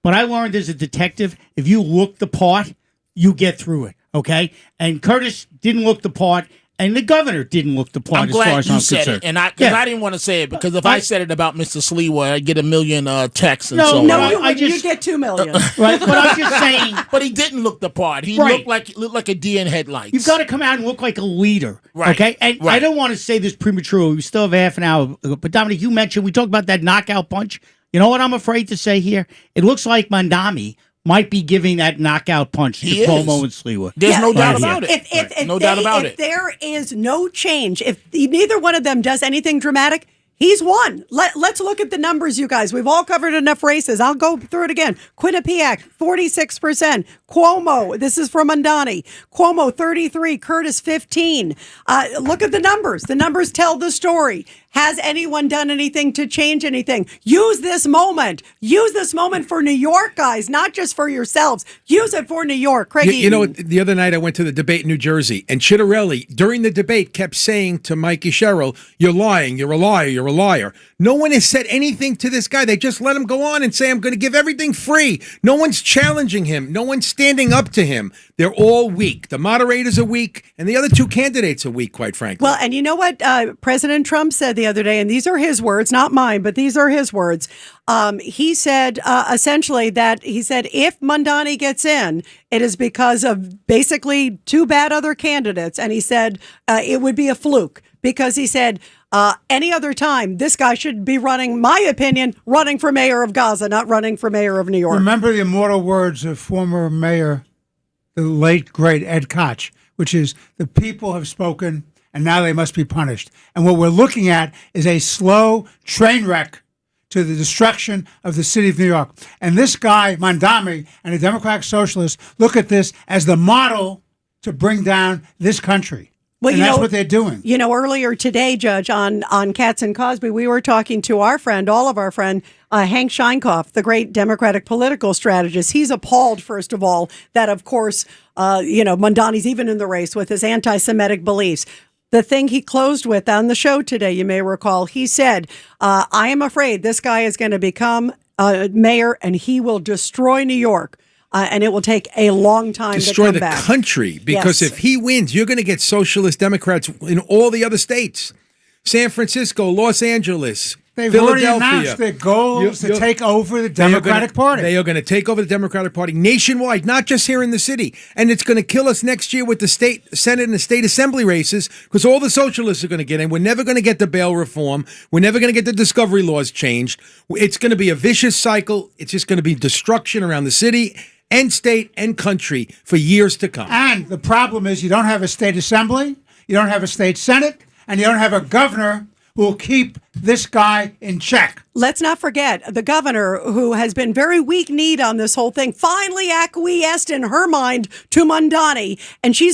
I learned as a detective, if you look the part, you get through it. Okay, and Curtis didn't look the part. And the governor didn't look the part I'm as far glad as you I'm said concerned. it, and I didn't want to say it, because if I said it about Mr. Sliwa, I'd get a million texts and so on. You get 2 million. Right, but I'm just saying. But he didn't look the part. He looked like a deer in headlights. You've got to come out and look like a leader, Right. okay? And I don't want to say this prematurely. We still have half an hour. But Dominic, you mentioned, we talked about that knockout punch. You know what I'm afraid to say here? It looks like Mamdani might be giving that knockout punch to Cuomo and Sliwa. There's no doubt about it. No doubt about it. If there is no change, if neither one of them does anything dramatic, he's won. Let's look at the numbers, you guys. We've all covered enough races. I'll go through it again. Quinnipiac, 46%. Cuomo, this is from Mamdani. Cuomo, 33. Curtis, 15. Look at the numbers. The numbers tell the story. Has anyone done anything to change anything? Use this moment. Use this moment for New York, guys, not just for yourselves. Use it for New York. Craig You know, the other night I went to the debate in New Jersey, and Chitterelli, during the debate, kept saying to Mikey Sherrill, you're lying, you're a liar, you're a liar. No one has said anything to this guy. They just let him go on and say, I'm going to give everything free. No one's challenging him. No one's standing up to him. They're all weak. The moderators are weak, and the other two candidates are weak, quite frankly. Well, and you know what President Trump said the other day, and these are his words, not mine, but these are his words. He said essentially that he said if Mamdani gets in, it is because of basically two bad other candidates. And he said it would be a fluke, because he said any other time, this guy should be running, my opinion, running for mayor of Gaza, not running for mayor of New York. Remember the immortal words of former mayor, the late, great Ed Koch, which is, the people have spoken and now they must be punished. And what we're looking at is a slow train wreck to the destruction of the city of New York. And this guy, Mamdani, and the Democratic Socialists look at this as the model to bring down this country. Well, and that's what they're doing. You know, earlier today, Judge, on Katz and Cosby, we were talking to our friend, all of our friend, Hank Scheinkoff, the great Democratic political strategist. He's appalled, first of all, that, of course, Mamdani's even in the race with his anti-Semitic beliefs. The thing he closed with on the show today, you may recall, he said, I am afraid this guy is going to become mayor and he will destroy New York. And it will take a long time to come back. Destroy the country, because if he wins, you're going to get socialist Democrats in all the other states. San Francisco, Los Angeles, They've Philadelphia. already announced their goals to take over the Democratic Party. They are going to take over the Democratic Party nationwide, not just here in the city. And it's going to kill us next year with the state Senate and the state assembly races, because all the socialists are going to get in. We're never going to get the bail reform. We're never going to get the discovery laws changed. It's going to be a vicious cycle. It's just going to be destruction around the city and state and country for years to come. And the problem is you don't have a state assembly, you don't have a state senate, and you don't have a governor who will keep this guy in check. Let's not forget the governor, who has been very weak-kneed on this whole thing, finally acquiesced in her mind to Mamdani, and she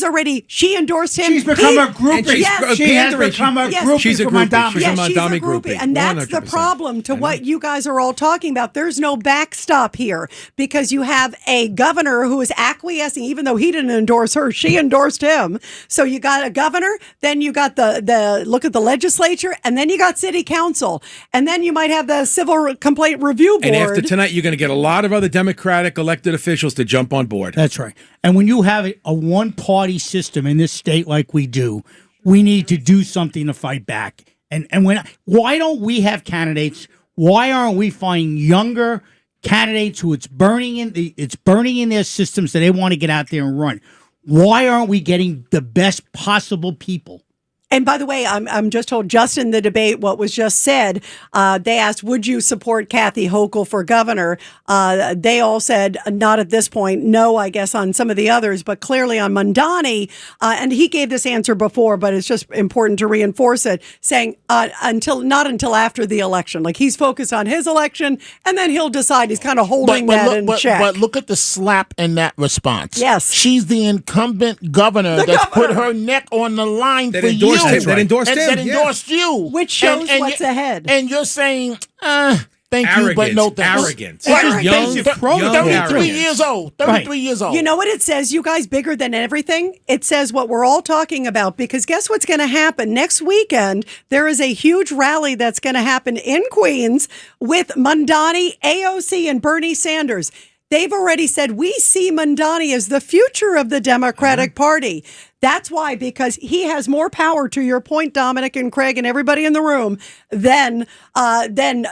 endorsed him. She's become a groupie. And she's Yes. She has pandering. become a Yes. groupie She's a for groupie. Mamdani. She's a Yes, she's a Mamdani groupie, groupie. and that's the 100%. problem to what you guys are all talking about. There's no backstop here because you have a governor who is acquiescing, even though he didn't endorse her, she endorsed him. So you got a governor, then you got the look at the legislature, and then you got city council, and then you might have the civil complaint review board. And after tonight, you're going to get a lot of other Democratic elected officials to jump on board. That's right. And when you have a one-party system in this state like we do, we need to do something to fight back. And why don't we have candidates? Why aren't we finding younger candidates who it's burning in their systems that they want to get out there and run? Why aren't we getting the best possible people? And by the way, I'm just told, just in the debate, what was just said, they asked, would you support Kathy Hochul for governor? They all said, not at this point. No, I guess on some of the others, but clearly on Mamdani. And he gave this answer before, but it's just important to reinforce it, saying not until after the election. Like, he's focused on his election, and then he'll decide. He's kind of holding that in check. But look at the slap in that response. Yes. She's the incumbent governor put her neck on the line for you. That endorsed him. That endorsed you. Which shows what's ahead. And you're saying, thank you, but no thanks. Arrogance. Right. Young 33 years old. 33 years old. You know what it says, you guys, bigger than everything? It says what we're all talking about, because guess what's going to happen? Next weekend, there is a huge rally that's going to happen in Queens with Mamdani, AOC, and Bernie Sanders. They've already said, we see Mamdani as the future of the Democratic Party. That's why, because he has more power, to your point, Dominic and Craig and everybody in the room, than Governor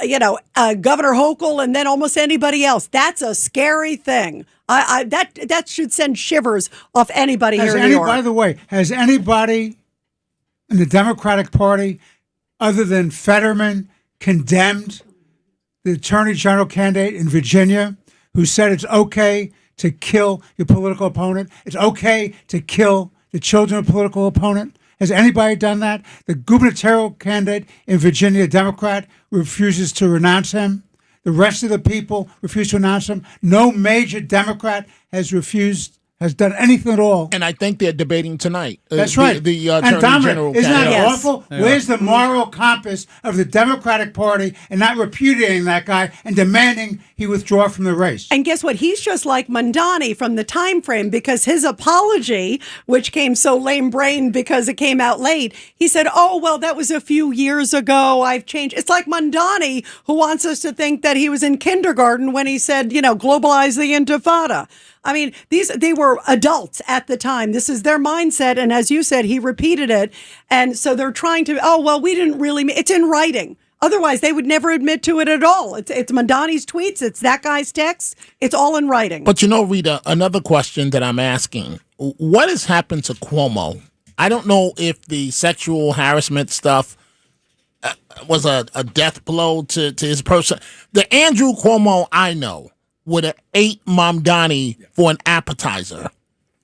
Hochul and then almost anybody else. That's a scary thing. That should send shivers off anybody here in New York. By the way, has anybody in the Democratic Party, other than Fetterman, condemned the Attorney General candidate in Virginia, who said it's okay to kill your political opponent? It's okay to kill the children of a political opponent? Has anybody done that? The gubernatorial candidate in Virginia, a Democrat, refuses to renounce him. The rest of the people refuse to renounce him. No major Democrat has done anything at all. And I think they're debating tonight. That's right. The and Attorney Dominic, General isn't that candidate. awful? Where's the moral compass of the Democratic Party and not repudiating that guy and demanding he withdraw from the race? And guess what? He's just like Mamdani from the time frame, because his apology, which came so lame-brained because it came out late, he said, oh, well, that was a few years ago. I've changed. It's like Mamdani, who wants us to think that he was in kindergarten when he said, globalize the Intifada. I mean, they were adults at the time. This is their mindset. And as you said, he repeated it. And so they're trying to, we didn't really, it's in writing. Otherwise, they would never admit to it at all. It's Mamdani's tweets. It's that guy's texts. It's all in writing. But Rita, another question that I'm asking, what has happened to Cuomo? I don't know if the sexual harassment stuff was a death blow to his person. The Andrew Cuomo I know would have ate Mamdani for an appetizer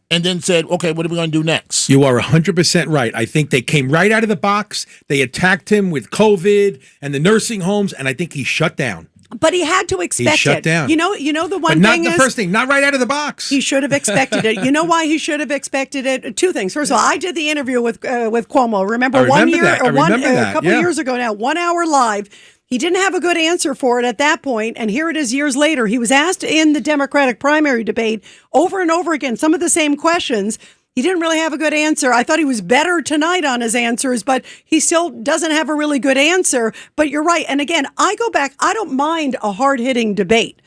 and then said, okay, what are we going to do next? You are 100% right. I think they came right out of the box. They attacked him with COVID and the nursing homes, and I think he shut down. But he had to expect He shut it. down. You know the one But not thing the is, first thing, not right out of the box. he should have expected it. You know why he should have expected it? Two things. First of all, I did the interview with Cuomo. Remember, I remember that. I remember that. a couple Yeah. years ago now, 1 hour live. He didn't have a good answer for it at that point, and here it is years later. He was asked in the Democratic primary debate over and over again some of the same questions. He didn't really have a good answer. I thought he was better tonight on his answers, but he still doesn't have a really good answer. But you're right. And again, I go back. I don't mind a hard-hitting debate.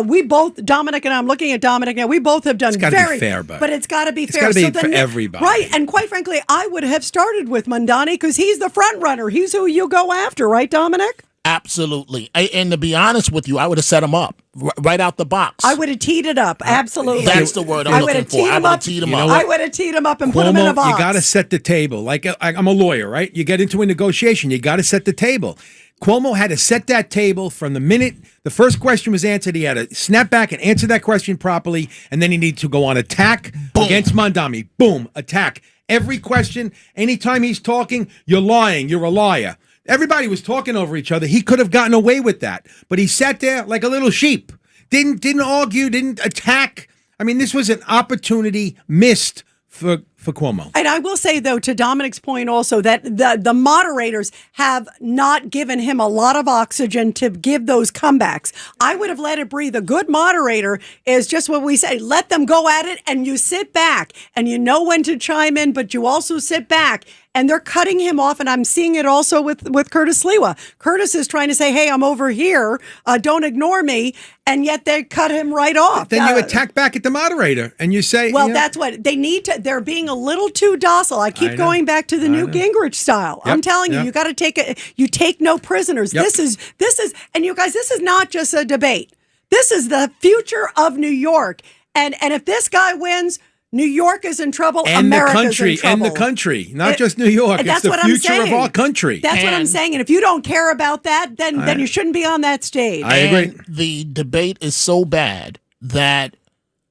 We both, Dominic and I'm looking at Dominic now, we both have done It's gotta be fair, but it's got to be fair. It's got to be So for everybody. Right. And quite frankly, I would have started with Mamdani because he's the front runner. He's who you go after, right, Dominic? Absolutely. And to be honest with you, I would have set him up right out the box. I would have teed it up. Absolutely. That's the word I'm looking for. I would have teed him up. I would have teed him up and put him in a box. You got to set the table. Like I'm a lawyer, right? You get into a negotiation, you got to set the table. Cuomo had to set that table from the minute the first question was answered. He had to snap back and answer that question properly, and then he needed to go on attack against Mamdani. Boom, attack. Every question, anytime he's talking, you're lying, you're a liar. Everybody was talking over each other. He could have gotten away with that, but he sat there like a little sheep. Didn't argue, didn't attack. I mean, this was an opportunity missed for Cuomo. And I will say, though, to Dominic's point also, that the moderators have not given him a lot of oxygen to give those comebacks. I would have let it breathe. A good moderator is just what we say. Let them go at it, and you sit back, and you know when to chime in, but you also sit back. And they're cutting him off, and I'm seeing it also with Curtis Sliwa. Curtis is trying to say, hey, I'm over here, don't ignore me, and yet they cut him right off. Then you attack back at the moderator, and you say... Well, that's what they need to... They're being a little too docile. I keep going back to the Newt Gingrich style. Yep, I'm telling you, you got to take it. You take no prisoners. Yep. This is, and you guys, this is not just a debate. This is the future of New York. And if this guy wins... New York is in trouble. And America's the country, in trouble. and the country, not just New York. It's the future of our country. That's what I'm saying. And if you don't care about that, then you shouldn't be on that stage. I agree. The debate is so bad that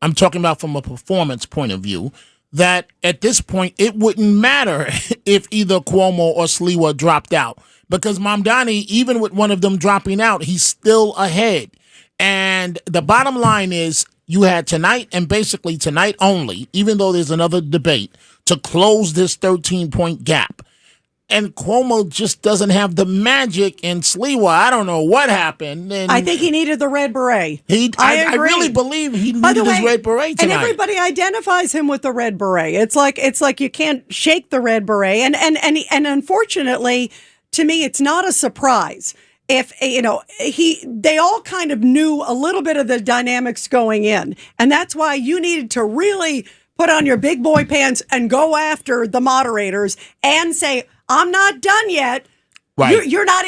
I'm talking about from a performance point of view, that at this point it wouldn't matter if either Cuomo or Sliwa dropped out, because Mamdani, even with one of them dropping out, he's still ahead. And the bottom line is, you had tonight, and basically tonight only, even though there's another debate, to close this 13-point gap. And Cuomo just doesn't have the magic. And Sliwa, I don't know what happened. And I think he needed the red beret. I really believe he needed his red beret tonight. And everybody identifies him with the red beret. It's like you can't shake the red beret. And unfortunately, to me, it's not a surprise. If, they all kind of knew a little bit of the dynamics going in. And that's why you needed to really put on your big boy pants and go after the moderators and say, I'm not done yet. Right. You're not,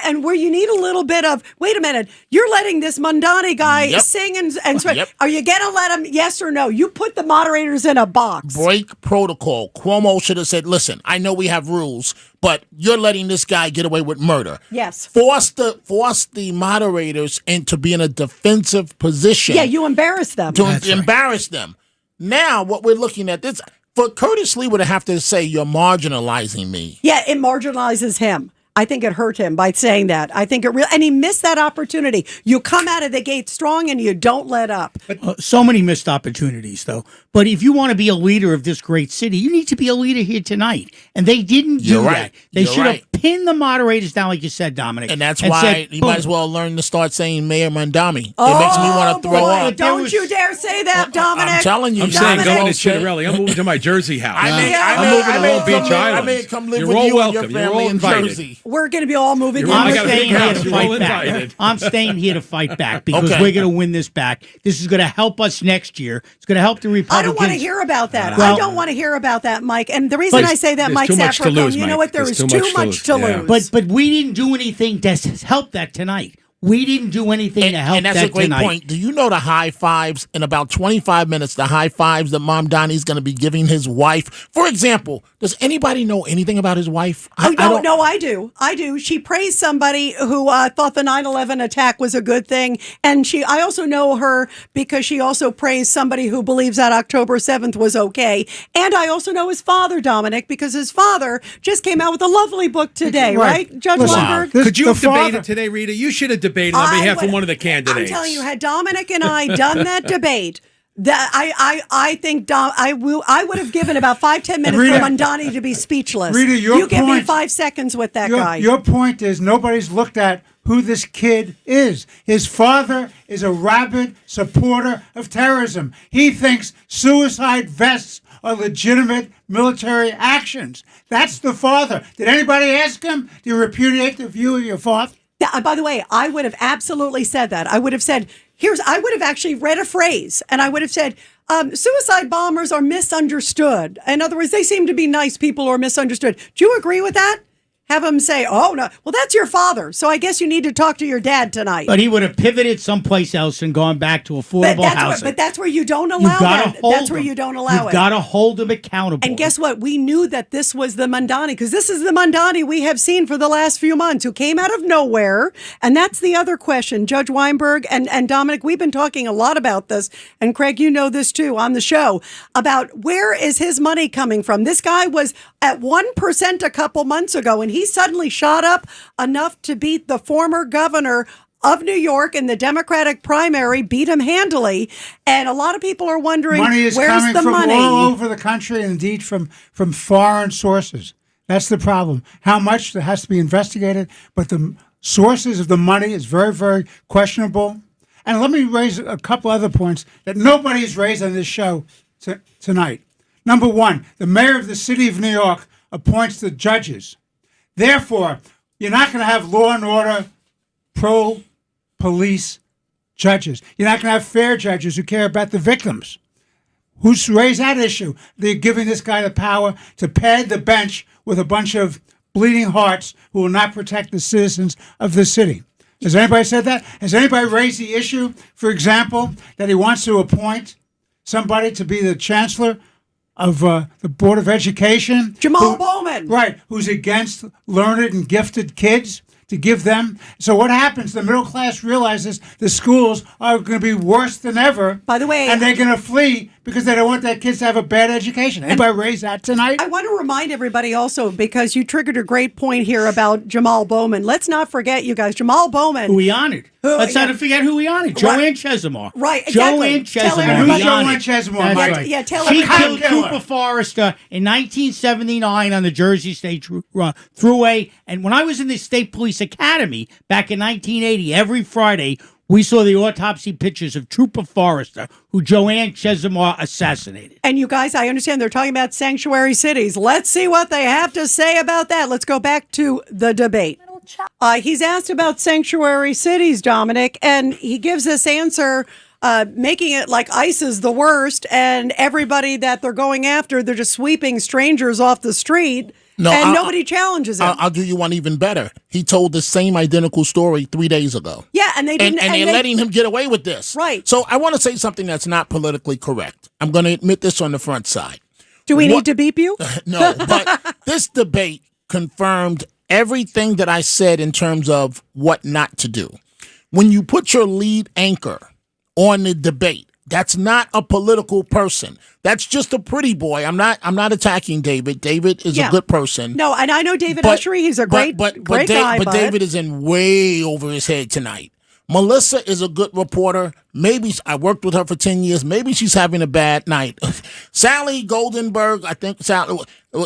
and where you need a little bit of, wait a minute, you're letting this Mamdani guy sing and sweat. Yep. Are you going to let him, yes or no? You put the moderators in a box. Break protocol. Cuomo should have said, listen, I know we have rules, but you're letting this guy get away with murder. Yes. Force the moderators into being a defensive position. Yeah, you embarrass them. To embarrass them. Now, what we're looking at, this for Curtis Lee would have to say, you're marginalizing me. Yeah, it marginalizes him. I think it hurt him by saying that. I think and he missed that opportunity. You come out of the gate strong and you don't let up. So many missed opportunities, though. But if you want to be a leader of this great city, you need to be a leader here tonight. And they didn't do that. They should have pinned the moderators down, like you said, Dominic. And that's why you might as well learn to start saying Mayor Mamdani. It makes me want to throw up. Don't you dare say that, Dominic. I'm telling you. I'm saying go to Chitterelli. I'm moving to my Jersey house. I'm moving to Long Beach Island. I may come live You're with all you welcome. and your You're all family in invited. Jersey. We're going to be all moving in. I'm staying here to fight back. I'm staying here to fight back because we're going to win this back. This is going to help us next year. It's going to help the Republicans. I don't want to hear about that. Well, I don't want to hear about that, Mike. And the reason I say that, Mike Saffron, you know what? There is too much to lose. But we didn't do anything to help that tonight. We didn't do anything to help that tonight. And that's a great point. Do you know the high fives in about 25 minutes, the high fives that Mamdani's going to be giving his wife? For example, does anybody know anything about his wife? No, I do. I do. She praised somebody who thought the 9/11 attack was a good thing. And I also know her because she also praised somebody who believes that October 7th was okay. And I also know his father, Dominic, because his father just came out with a lovely book today, right? Judge Weinberg? Could you have debated today, Rita? You should have debated on behalf of one of the candidates. I'm telling you, had Dominic and I done that debate, that I think I would have given about 5-10 minutes for Mamdani to be speechless. Rita, you give me 5 seconds with that guy. Your point is nobody's looked at who this kid is. His father is a rabid supporter of terrorism. He thinks suicide vests are legitimate military actions. That's the father. Did anybody ask him, do you repudiate the view of your father? By the way, I would have absolutely said that. I would have said, I would have actually read a phrase and I would have said, suicide bombers are misunderstood. In other words, they seem to be nice people or misunderstood. Do you agree with that? have him say, "Oh no, well that's your father, so I guess you need to talk to your dad tonight." But he would have pivoted someplace else and gone back to affordable housing. But that's where you don't allow that. That's where you don't allow it. You've got to hold him accountable. And guess what? We knew that this was the Mamdani, because this is the Mamdani we have seen for the last few months, who came out of nowhere. And that's the other question. Judge Weinberg and Dominic, we've been talking a lot about this. And Craig, you know this too on the show, about where is his money coming from? This guy was at 1% a couple months ago, and he suddenly shot up enough to beat the former governor of New York in the Democratic primary, beat him handily. And a lot of people are wondering, money is where's coming the from money? all over the country, and indeed from foreign sources. That's the problem. How much that has to be investigated, but the sources of the money is very, very questionable. And let me raise a couple other points that nobody's raised on this show tonight. Number one, the mayor of the city of New York appoints the judges. Therefore, you're not going to have law and order, pro-police judges. You're not going to have fair judges who care about the victims. Who's raised that issue? They're giving this guy the power to pad the bench with a bunch of bleeding hearts who will not protect the citizens of the city. Has anybody said that? Has anybody raised the issue, for example, that he wants to appoint somebody to be the chancellor of the Board of Education? Jamal Bowman. Right, who's against learned and gifted kids, to give them. So what happens? The middle class realizes the schools are going to be worse than ever. By the way, and they're going to flee because they don't want their kids to have a bad education. Anybody raise that tonight? I want to remind everybody also, because you triggered a great point here about Jamal Bowman. Let's not forget, you guys, Jamal Bowman. Who we honored. Let's not forget who we honored. Joanne Chesimard. Right, exactly. Joanne Chesimard. Tell Who's Joanne Chesimard? That's right. Yeah, tell She everybody. killed Trooper Forrester in 1979 on the Jersey State Thruway. And when I was in the State Police Academy back in 1980, every Friday, we saw the autopsy pictures of Trooper Forrester, who Joanne Chesimard assassinated. And you guys, I understand they're talking about sanctuary cities. Let's see what they have to say about that. Let's go back to the debate. He's asked about sanctuary cities, Dominic, and he gives this answer, making it like ICE is the worst, and everybody that they're going after, they're just sweeping strangers off the street. And nobody challenges him. I'll do you one even better. He told the same identical story 3 days ago. Yeah, and they didn't. And they're letting him get away with this. Right. So I want to say something that's not politically correct. I'm going to admit this on the front side. Do we need to beep you? No, but this debate confirmed everything that I said in terms of what not to do. When you put your lead anchor on the debate, that's not a political person. That's just a pretty boy. I'm not attacking David. David is a good person. No, and I know David Ushery. He's a great guy. But David is in way over his head tonight. Melissa is a good reporter. Maybe I worked with her for 10 years. Maybe she's having a bad night. Sally Goldenberg, I think Sally,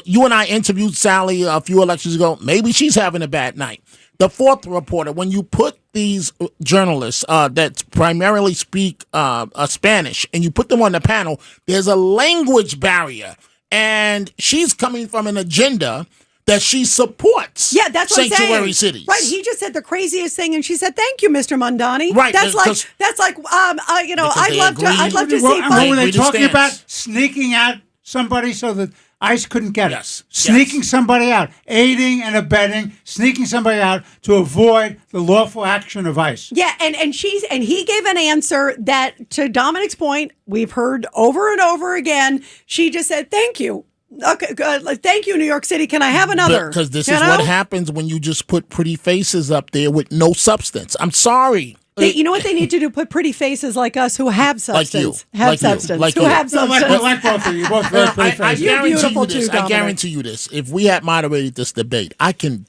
you and I interviewed Sally a few elections ago. Maybe she's having a bad night. The fourth reporter, when you put these journalists that primarily speak Spanish and you put them on the panel, there's a language barrier. And she's coming from an agenda that she supports. Yeah, that's what sanctuary I'm saying. cities. Right, he just said the craziest thing, and she said, "Thank you, Mr. Mamdani." Right, that's like I'd love to see. What were they talking stance. about? Sneaking out somebody so that ICE couldn't get Yes. it. Sneaking somebody out, aiding and abetting, sneaking somebody out to avoid the lawful action of ICE. Yeah, and he gave an answer that, to Dominic's point, we've heard over and over again. She just said, "Thank you." Okay, good. Thank you, New York City. Can I have another? Because this is what happens when you just put pretty faces up there with no substance. I'm sorry. You know what they need to do? Put pretty faces like us who have substance. Like you. Like who you. have substance. Like both of you. Both very pretty I faces. guarantee you this. If we had moderated this debate,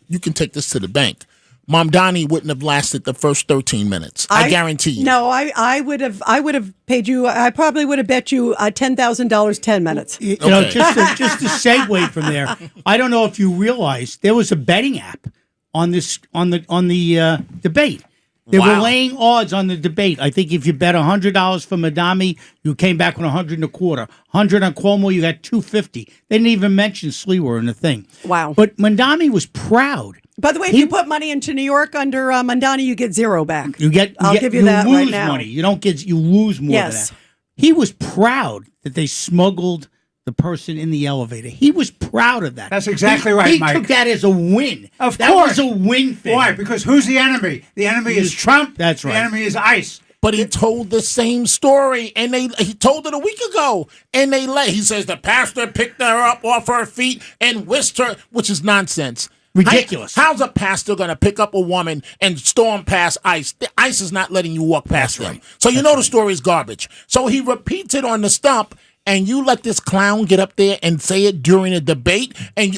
you can take this to the bank. Mamdani wouldn't have lasted the first 13 minutes. I guarantee you. No, I would have paid you. I probably would have bet you $10,000 10 minutes. You know, just to segue from there, I don't know if you realize there was a betting app on the debate. They were laying odds on the debate. I think if you bet $100 for Mamdani, you came back with 100 and a quarter. 100 on Cuomo, you got 250. They didn't even mention Sliwa in the thing. Wow. But Mamdani was proud. By the way, if you put money into New York under Mamdani, you get zero back. I'll give you that lose right now. money. You don't get. You lose more than that. He was proud that they smuggled the person in the elevator. He was proud of that. That's exactly He- right, he Mike. took that as a win. Of that course. was a win for Why? him. Because who's the enemy? The enemy is Trump. That's right. The enemy is ICE. But he told the same story, and he told it a week ago, and he says the pastor picked her up off her feet and whisked her, which is nonsense. Ridiculous. How's a pastor going to pick up a woman and storm past ICE? The ICE is not letting you walk past them. So you know the story is garbage. So he repeats it on the stump, and you let this clown get up there and say it during a debate,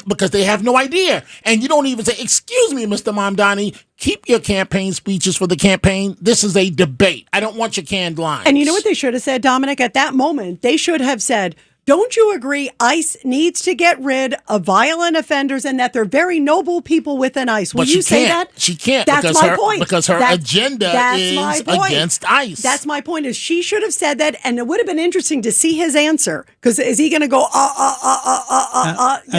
because they have no idea. And you don't even say, excuse me, Mr. Mamdani, keep your campaign speeches for the campaign. This is a debate. I don't want your canned lines. And you know what they should have said, Dominic? At that moment, they should have said, don't you agree ICE needs to get rid of violent offenders and that they're very noble people within ICE? Will But you she say can't. that? She can't That's because my her point. because her agenda that's my is point. against ICE. That's my point. Is she should have said that, and it would have been interesting to see his answer. Because is he going to go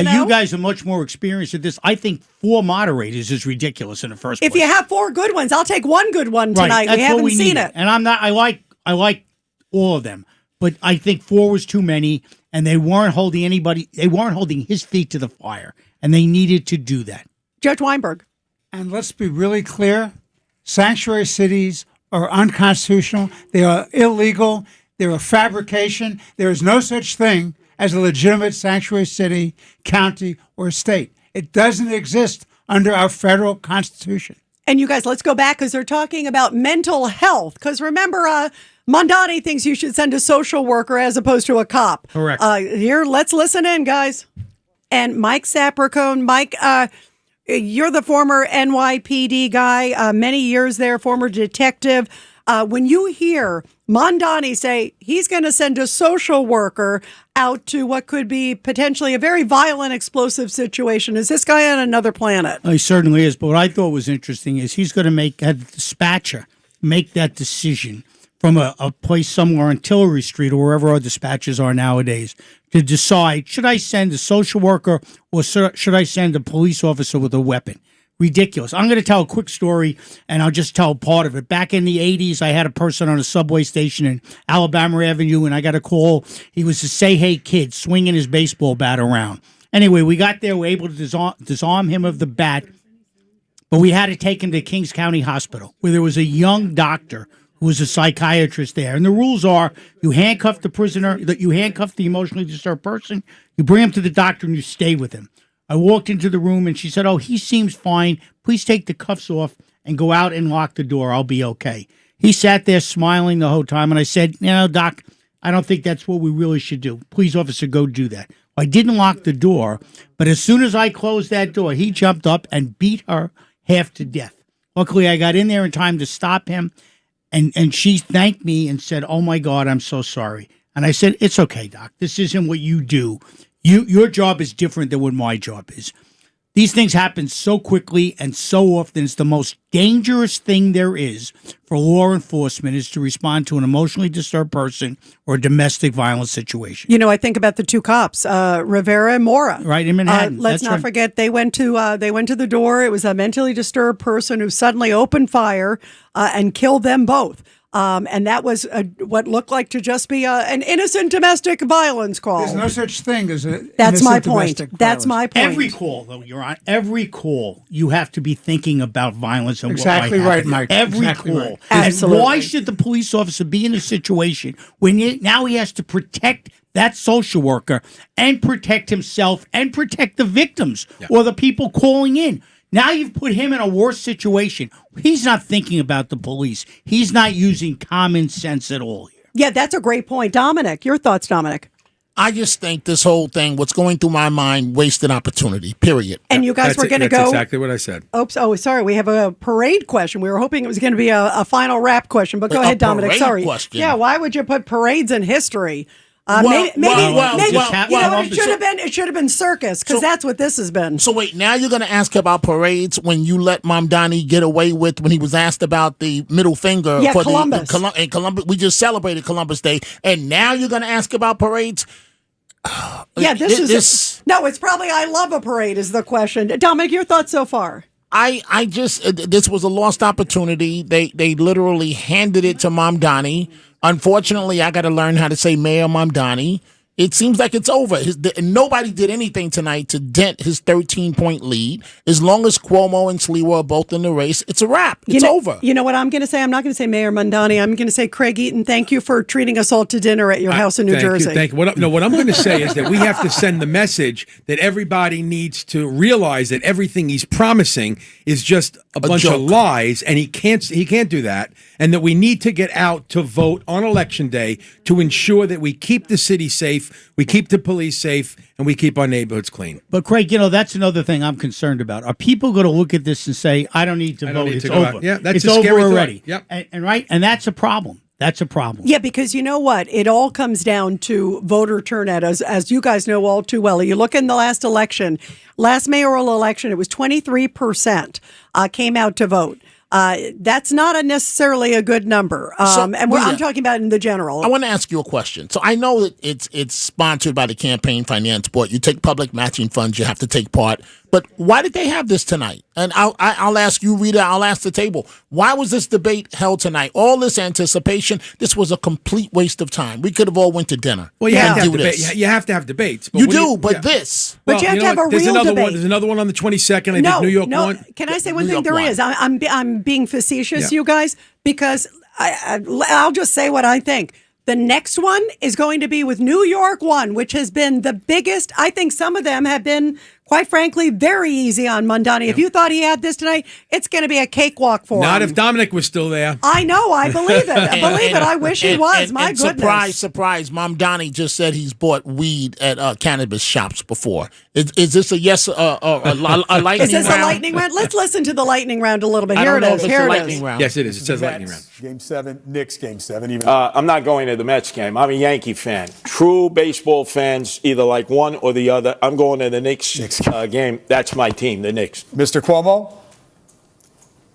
You guys are much more experienced at this. I think 4 moderators is ridiculous in the first If place. you have 4 good ones, I'll take one good one tonight. That's We what haven't we seen need. it. And I'm not. I like all of them, but I think 4 was too many, and they weren't holding anybody. They weren't holding his feet to the fire, and they needed to do that. Judge Weinberg. And let's be really clear, sanctuary cities are unconstitutional. They are illegal. They're a fabrication. There is no such thing as a legitimate sanctuary city, county, or state. It doesn't exist under our federal constitution. And you guys, let's go back because they're talking about mental health. Because remember, Mamdani thinks you should send a social worker as opposed to a cop. Correct. Here, let's listen in, guys. And Mike Sapricone. Mike, you're the former NYPD guy, many years there, former detective. When you hear Mamdani say he's going to send a social worker out to what could be potentially a very violent, explosive situation, is this guy on another planet? He certainly is. But what I thought was interesting is he's going to have the dispatcher make that decision from a place somewhere on Tillery Street or wherever our dispatchers are nowadays to decide, should I send a social worker or should I send a police officer with a weapon? Ridiculous. I'm going to tell a quick story, and I'll just tell part of it. Back in the 80s, I had a person on a subway station in Alabama Avenue, and I got a call. He was a say-hey kid swinging his baseball bat around. Anyway, we got there. We were able to disarm him of the bat, but we had to take him to Kings County Hospital, where there was a young doctor who was a psychiatrist there. And the rules are you handcuff the prisoner, you handcuff the emotionally disturbed person, you bring him to the doctor, and you stay with him. I walked into the room and she said, "Oh, he seems fine. Please take the cuffs off and go out and lock the door. I'll be okay." He sat there smiling the whole time. And I said, "Doc, I don't think that's what we really should do. Please, officer, go do that." I didn't lock the door, but as soon as I closed that door, he jumped up and beat her half to death. Luckily, I got in there in time to stop him. And she thanked me and said, "Oh, my God, I'm so sorry." And I said, "It's okay, Doc. This isn't what you do. Your job is different than what my job is." These things happen so quickly and so often. It's the most dangerous thing there is for law enforcement is to respond to an emotionally disturbed person or a domestic violence situation. You know, I think about the 2 cops, Rivera and Mora. Right, in Manhattan. Let's That's not right. forget they went to the door. It was a mentally disturbed person who suddenly opened fire and killed them both. And that was what looked like to just be an innocent domestic violence call. There's no such thing as a. That's my innocent point. domestic That's violence. my point. Every call, though, Your Honor, every call, you have to be thinking about violence and Exactly what might right, happen. Mike. Every Exactly call. right. And Absolutely. why should the police officer be in a situation when now he has to protect that social worker and protect himself and protect the victims or the people calling in? Now you've put him in a worse situation. He's not thinking about the police. He's not using common sense at all here. Yeah, that's a great point. Dominic, your thoughts, Dominic? I just think this whole thing, what's going through my mind, wasted opportunity, period. And you guys were going to go. That's exactly what I said. Oops. Oh, sorry. We have a parade question. We were hoping it was going to be a final wrap question, but go A ahead, Dominic. parade Sorry. question? Yeah. Why would you put parades in history? Well, Maybe well, you know well, what? It should have been. It should have been circus because that's what this has been. So wait, now you're going to ask about parades when you let Mamdani get away with when he was asked about the middle finger Yeah, for Columbus. in Columbus. We just celebrated Columbus Day, and now you're going to ask about parades. Yeah, this. No, it's probably I love a parade is the question. Dominic, your thoughts so far? I just this was a lost opportunity. They literally handed it to Mamdani. Unfortunately, I got to learn how to say Mayor Mamdani. it seems like it's over. Nobody did anything tonight to dent his 13-point lead. As long as Cuomo and Sliwa are both in the race, it's a wrap. It's over. You know what I'm going to say? I'm not going to say Mayor Mamdani. I'm going to say Craig Eaton, thank you for treating us all to dinner at your house in New Jersey. Thank you. What I'm going to say is that we have to send the message that everybody needs to realize that everything he's promising is just a bunch of lies, and he can't do that, and that we need to get out to vote on Election Day to ensure that we keep the city safe, we keep the police safe, and we keep our neighborhoods clean. But Craig, that's another thing I'm concerned about. Are people going to look at this and say, "I don't need to vote; it's over"? Yeah, that's it's a over scary already. Thought. Yep. And that's a problem. That's a problem. Yeah, because you know what? It all comes down to voter turnout, as you guys know all too well. You look in the last election, last mayoral election, it was 23% came out to vote. That's not necessarily a good number. I'm talking about in the general. I want to ask you a question. So I know that it's sponsored by the Campaign Finance Board. You take public matching funds, you have to take part. But why did they have this tonight? And I'll ask you, Rita, I'll ask the table. Why was this debate held tonight? All this anticipation, this was a complete waste of time. We could have all went to dinner. Well, you have to have debates. But you do, but this. But you have to have a real debate. There's another one on the 22nd. I think New York won. Can I say one thing? There is. I'm being facetious, you guys, because I'll just say what I think. The next one is going to be with New York 1, which has been the biggest. I think some of them have been, quite frankly, very easy on Mamdani. If you thought he had this tonight, it's going to be a cakewalk for him. Not if Dominic was still there. I know. I believe it. I wish he was. My goodness. Surprise. Mamdani just said he's bought weed at cannabis shops before. Is this a yes a lightning round? Is this a lightning round? Let's listen to the lightning round a little bit. Here it is. Yes, it is. It says lightning round. Game 7, Knicks Game 7. I'm not going to the Mets game. I'm a Yankee fan. True baseball fans either like one or the other. I'm going to the Knicks game. That's my team, the Knicks. Mr. Cuomo?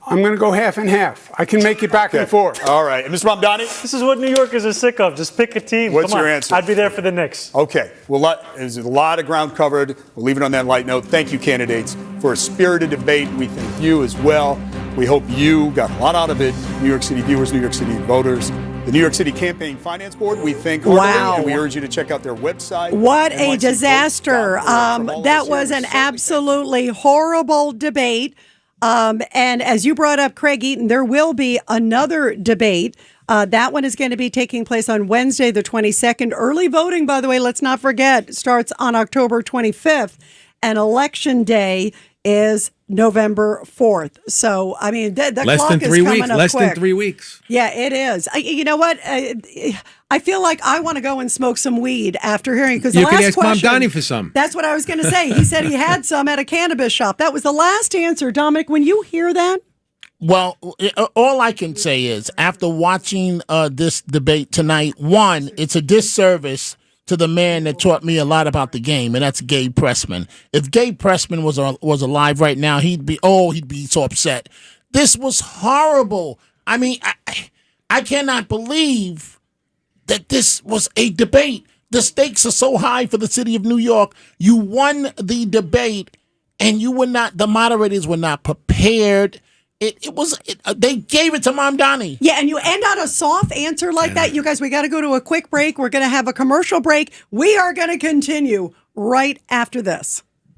I'm going to go half and half. I can make it back and forth. All right. And Mr. Mamdani? This is what New Yorkers are sick of. Just pick a team. What's your answer? I'd be there for the Knicks. Okay. Well, there's a lot of ground covered. We'll leave it on that light note. Thank you, candidates, for a spirited debate. We thank you as well. We hope you got a lot out of it. New York City viewers, New York City voters. The New York City Campaign Finance Board, we thank heartily, and we urge you to check out their website. What a disaster. That was an absolutely horrible debate. And as you brought up, Craig Eaton, there will be another debate. That one is going to be taking place on Wednesday, the 22nd. Early voting, by the way, let's not forget, starts on October 25th. And Election Day is November 4th. So, I mean, the clock is coming up quick. Less than 3 weeks. Yeah, it is. You know what? I feel like I want to go and smoke some weed after hearing, because you can ask Mamdani for some. That's what I was going to say. He said he had some at a cannabis shop. That was the last answer. Dominic, when you hear that? Well, all I can say is, after watching this debate tonight, one, it's a disservice to the man that taught me a lot about the game, and that's Gabe Pressman. If Gabe Pressman was alive right now, he'd be so upset. This was horrible. I mean, I cannot believe that this was a debate. The stakes are so high for the city of New York. You won the debate, and the moderators were not prepared. They gave it to Mamdani. Yeah, and you end on a soft answer like that. You guys, we got to go to a quick break. We're going to have a commercial break. We are going to continue right after this.